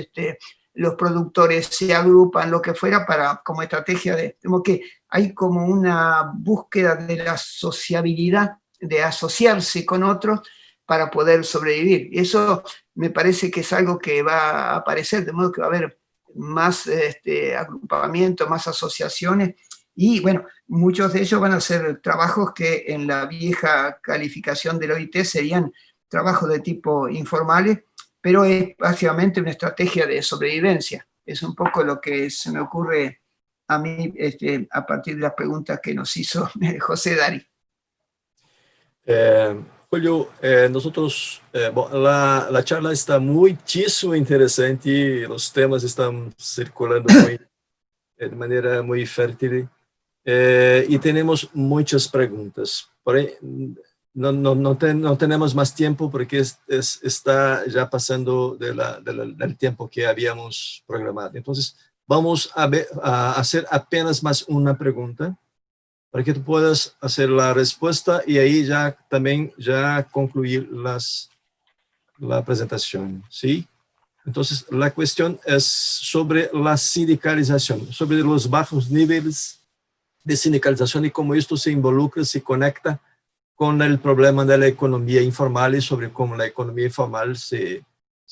Speaker 2: los productores se agrupan, lo que fuera, como estrategia como que hay como una búsqueda de la sociabilidad, de asociarse con otros para poder sobrevivir. Y eso me parece que es algo que va a aparecer, de modo que va a haber más agrupamiento, más asociaciones, y bueno, muchos de ellos van a ser trabajos que en la vieja calificación del OIT serían trabajos de tipo informales, pero es básicamente una estrategia de sobrevivencia. Es un poco lo que se me ocurre a mí a partir de las preguntas que nos hizo José Dari.
Speaker 3: Julio, nosotros, la charla está muchísimo interesante, los temas están circulando de manera muy fértil, y tenemos muchas preguntas. Por ahí, no tenemos más tiempo porque está ya pasando del tiempo que habíamos programado. Entonces, vamos a hacer apenas más una pregunta para que tú puedas hacer la respuesta y ahí ya también concluir la presentación, ¿sí? Entonces, la cuestión es sobre la sindicalización, sobre los bajos niveles de sindicalización y cómo esto se involucra, se conecta con el problema de la economía informal y sobre cómo la economía informal se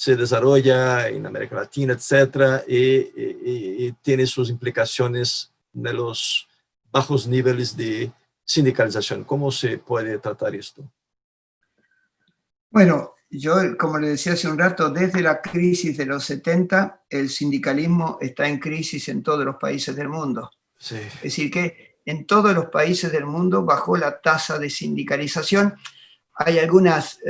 Speaker 3: desarrolla en América Latina, etcétera, y tiene sus implicaciones de los bajos niveles de sindicalización. ¿Cómo se puede tratar esto?
Speaker 2: Bueno, yo, como le decía hace un rato, desde la crisis de los 70, el sindicalismo está en crisis en todos los países del mundo.
Speaker 3: Sí.
Speaker 2: Es decir, que en todos los países del mundo bajó la tasa de sindicalización. Hay algunos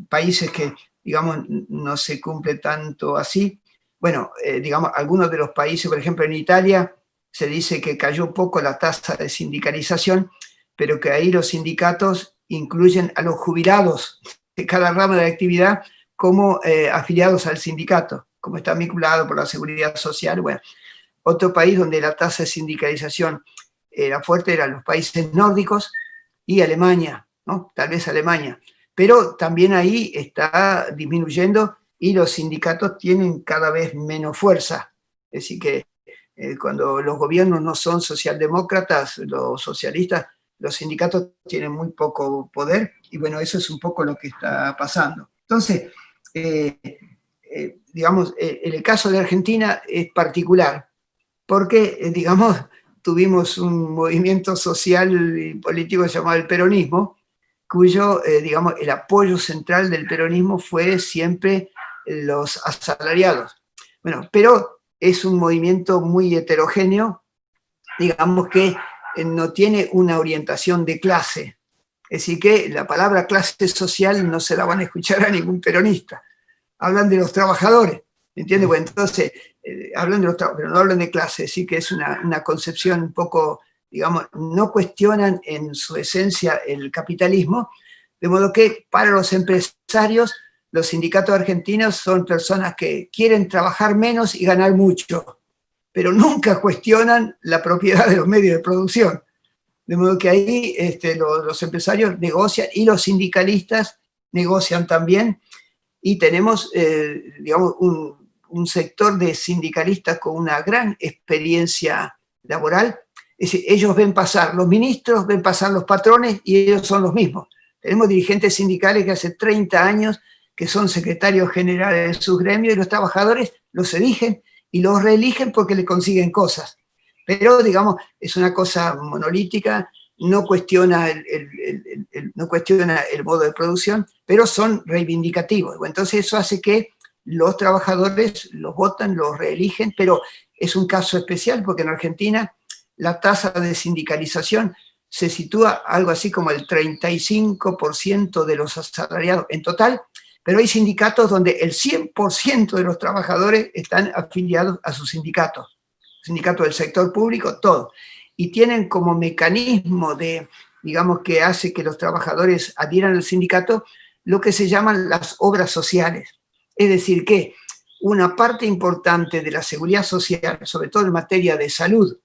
Speaker 2: países que, digamos, no se cumple tanto así. Bueno, digamos, algunos de los países, por ejemplo, en Italia, se dice que cayó un poco la tasa de sindicalización, pero que ahí los sindicatos incluyen a los jubilados de cada rama de actividad como afiliados al sindicato, como están vinculados por la seguridad social. Bueno, otro país donde la tasa de sindicalización era fuerte eran los países nórdicos y Alemania, ¿no? Tal vez Alemania. Pero también ahí está disminuyendo y los sindicatos tienen cada vez menos fuerza. Es decir, que cuando los gobiernos no son socialdemócratas, los socialistas, los sindicatos tienen muy poco poder, y bueno, eso es un poco lo que está pasando. Entonces, digamos, en el caso de Argentina es particular, porque, digamos, tuvimos un movimiento social y político llamado el peronismo, cuyo, digamos, el apoyo central del peronismo fue siempre los asalariados. Bueno, pero es un movimiento muy heterogéneo, digamos que no tiene una orientación de clase. Es decir, que la palabra clase social no se la van a escuchar a ningún peronista. Hablan de los trabajadores, ¿entiendes? Bueno, entonces, hablan de los trabajadores, pero no hablan de clase, es decir, que es una concepción un poco, digamos, no cuestionan en su esencia el capitalismo, de modo que para los empresarios, los sindicatos argentinos son personas que quieren trabajar menos y ganar mucho, pero nunca cuestionan la propiedad de los medios de producción. De modo que ahí los empresarios negocian y los sindicalistas negocian también, y tenemos, digamos, un sector de sindicalistas con una gran experiencia laboral. Es decir, ellos ven pasar los ministros, ven pasar los patrones y ellos son los mismos. Tenemos dirigentes sindicales que hace 30 años que son secretarios generales de sus gremios, y los trabajadores los eligen y los reeligen porque le consiguen cosas. Pero, digamos, es una cosa monolítica, no cuestiona no cuestiona el modo de producción, pero son reivindicativos. Entonces eso hace que los trabajadores los votan, los reeligen, pero es un caso especial porque en Argentina la tasa de sindicalización se sitúa algo así como el 35% de los asalariados en total, pero hay sindicatos donde el 100% de los trabajadores están afiliados a sus sindicatos del sector público, todo. Y tienen como mecanismo digamos, que hace que los trabajadores adhieran al sindicato, lo que se llaman las obras sociales. Es decir, que una parte importante de la seguridad social, sobre todo en materia de salud,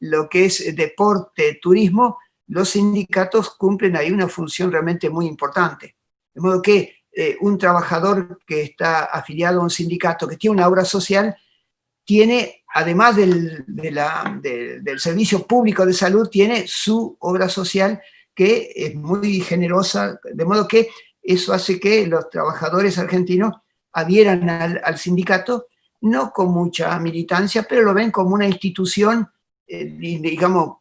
Speaker 2: lo que es deporte, turismo, los sindicatos cumplen ahí una función realmente muy importante. De modo que un trabajador que está afiliado a un sindicato, que tiene una obra social, tiene, además del servicio público de salud, tiene su obra social que es muy generosa, de modo que eso hace que los trabajadores argentinos adhieran al sindicato, no con mucha militancia, pero lo ven como una institución, digamos,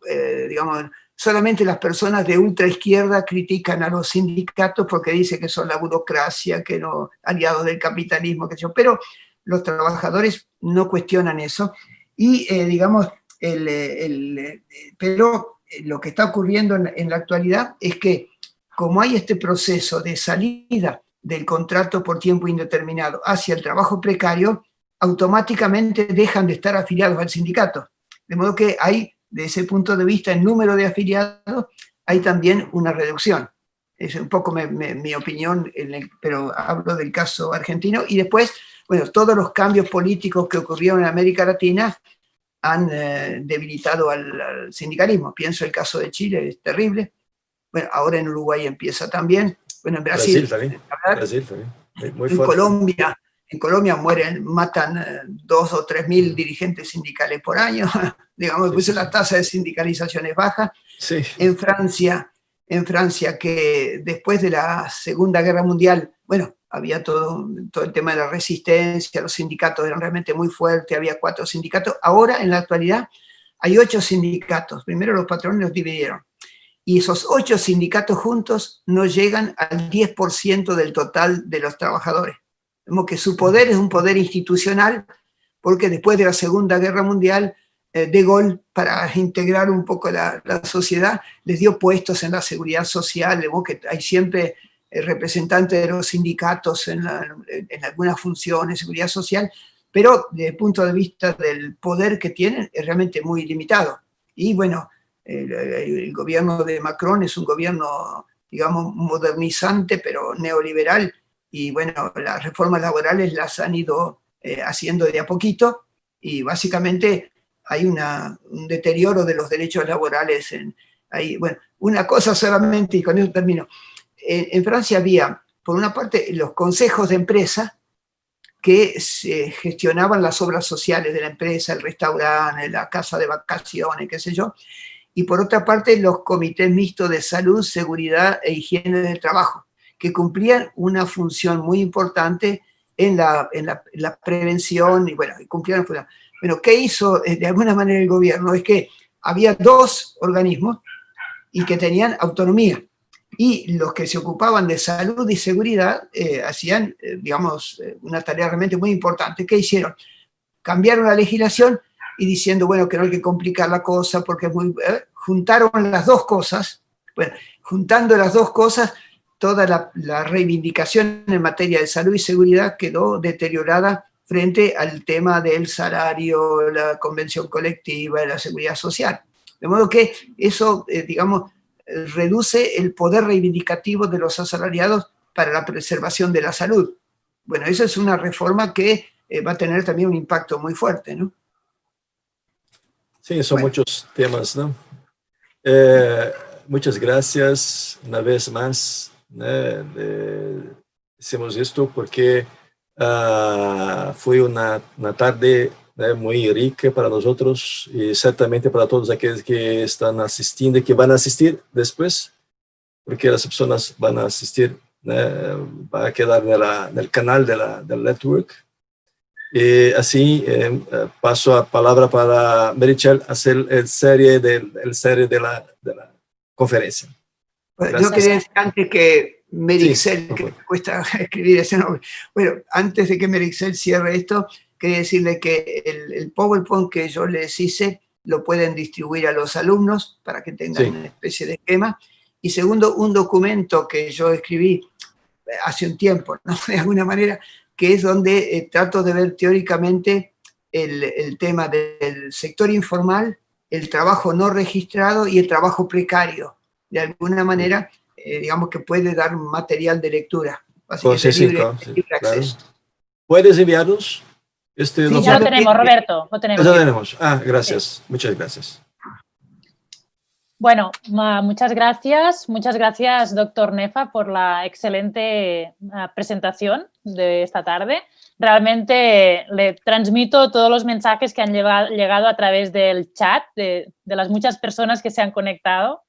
Speaker 2: solamente las personas de ultraizquierda critican a los sindicatos porque dicen que son la burocracia, que no, aliados del capitalismo, que yo, pero los trabajadores no cuestionan eso. Y, digamos, pero lo que está ocurriendo en la actualidad es que, como hay este proceso de salida del contrato por tiempo indeterminado hacia el trabajo precario, automáticamente dejan de estar afiliados al sindicato. De modo que hay, de ese punto de vista, en número de afiliados, hay también una reducción. Es un poco mi opinión, pero hablo del caso argentino. Y después, bueno, todos los cambios políticos que ocurrieron en América Latina han debilitado al sindicalismo. Pienso el caso de Chile, es terrible. Bueno, ahora en Uruguay empieza también. Bueno, en Brasil también. Muy fuerte. En Colombia matan 2 o 3 mil dirigentes sindicales por año. Digamos, pues la tasa de sindicalización es baja. Sí. En Francia, que después de la Segunda Guerra Mundial, bueno, había todo el tema de la resistencia, los sindicatos eran realmente muy fuertes, había 4 sindicatos. Ahora, en la actualidad, hay 8 sindicatos. Primero los patrones los dividieron. Y esos 8 sindicatos juntos no llegan al 10% del total de los trabajadores. Como que su poder es un poder institucional, porque después de la Segunda Guerra Mundial, De Gaulle, para integrar un poco la sociedad, les dio puestos en la seguridad social, que hay siempre representantes de los sindicatos en algunas funciones de seguridad social, pero desde el punto de vista del poder que tienen es realmente muy limitado. Y bueno, el gobierno de Macron es un gobierno, digamos, modernizante, pero neoliberal, y bueno, las reformas laborales las han ido haciendo de a poquito, y básicamente hay un deterioro de los derechos laborales. Bueno, una cosa solamente, y con eso termino. En Francia había, por una parte, los consejos de empresa que gestionaban las obras sociales de la empresa, el restaurante, la casa de vacaciones, qué sé yo, y por otra parte los comités mixtos de salud, seguridad e higiene del trabajo, que cumplían una función muy importante en la prevención, y bueno, cumplían. Bueno, ¿qué hizo de alguna manera el gobierno? Es que había dos organismos y que tenían autonomía, y los que se ocupaban de salud y seguridad hacían, digamos, una tarea realmente muy importante. ¿Qué hicieron? Cambiaron la legislación y diciendo, bueno, que no hay que complicar la cosa porque es muy... juntaron las dos cosas. Bueno, juntando las dos cosas, toda la reivindicación en materia de salud y seguridad quedó deteriorada frente al tema del salario, la convención colectiva, la seguridad social. De modo que eso, digamos, reduce el poder reivindicativo de los asalariados para la preservación de la salud. Bueno, esa es una reforma que va a tener también un impacto muy fuerte, ¿no?
Speaker 3: Sí, son muchos temas, ¿no? Muchas gracias una vez más. Hicimos esto porque fue una tarde muy rica para nosotros y certamente para todos aquellos que están asistiendo y que van a asistir después, porque las personas van a asistir, va a quedar en el canal del network. Y así paso a palabra para Meritxell hacer el serie de la conferencia.
Speaker 2: Bueno, yo quería decir antes que Meritxell,
Speaker 3: sí,
Speaker 2: que me cuesta escribir ese nombre, bueno, antes de que Meritxell cierre esto, quería decirle que el PowerPoint que yo les hice lo pueden distribuir a los alumnos para que tengan una especie de esquema. Y segundo, un documento que yo escribí hace un tiempo, ¿no? De alguna manera, que es donde trato de ver teóricamente el tema del sector informal, el trabajo no registrado y el trabajo precario. De alguna manera, digamos que puede dar material de lectura. Así que es libre acceso.
Speaker 3: Claro. ¿Puedes enviarnos?
Speaker 1: Sí, ya lo tenemos, Roberto. Lo tenemos.
Speaker 3: Ya lo tenemos. Gracias. Sí. Muchas gracias.
Speaker 1: Bueno, muchas gracias, doctor Nefa, por la excelente presentación de esta tarde. Realmente le transmito todos los mensajes que han llegado a través del chat de las muchas personas que se han conectado,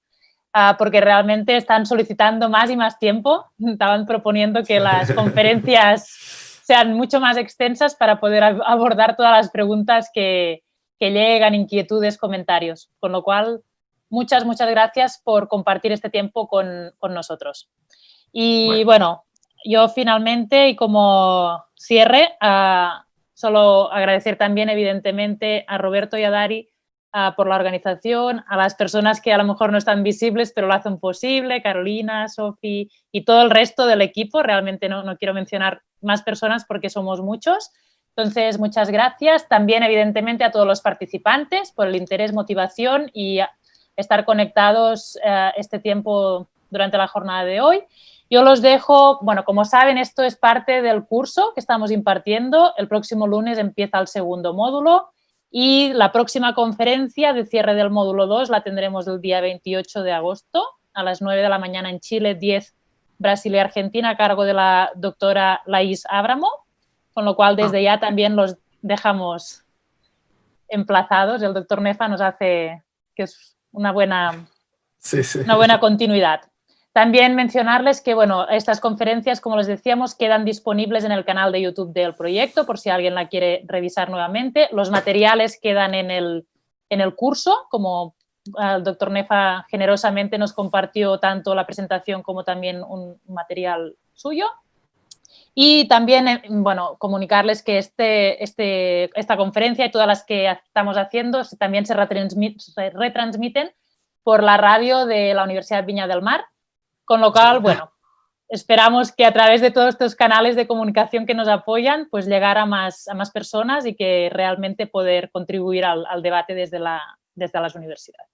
Speaker 1: porque realmente están solicitando más y más tiempo. Estaban proponiendo que las conferencias sean mucho más extensas para poder abordar todas las preguntas que llegan, inquietudes, comentarios. Con lo cual, muchas gracias por compartir este tiempo con nosotros. Y bueno, yo finalmente, y como cierre, solo agradecer también, evidentemente, a Roberto y a Dari por la organización, a las personas que a lo mejor no están visibles, pero lo hacen posible, Carolina, Sofi y todo el resto del equipo. Realmente no quiero mencionar más personas porque somos muchos. Entonces, muchas gracias. También, evidentemente, a todos los participantes por el interés, motivación y estar conectados este tiempo durante la jornada de hoy. Yo los dejo, bueno, como saben, esto es parte del curso que estamos impartiendo. El próximo lunes empieza el segundo módulo y la próxima conferencia de cierre del módulo 2 la tendremos el día 28 de agosto a las 9 de la mañana en Chile, 10 Brasil y Argentina, a cargo de la doctora Laís Ábramo, con lo cual desde ya también los dejamos emplazados. El doctor Nefa nos hace que es una buena continuidad. También mencionarles que, bueno, estas conferencias, como les decíamos, quedan disponibles en el canal de YouTube del proyecto, por si alguien la quiere revisar nuevamente. Los materiales quedan en el curso, como el doctor Nefa generosamente nos compartió tanto la presentación como también un material suyo. Y también, bueno, comunicarles que esta conferencia y todas las que estamos haciendo también se retransmiten por la radio de la Universidad Viña del Mar, con lo cual, bueno, esperamos que a través de todos estos canales de comunicación que nos apoyan, pues llegar a más personas y que realmente poder contribuir al debate desde las universidades.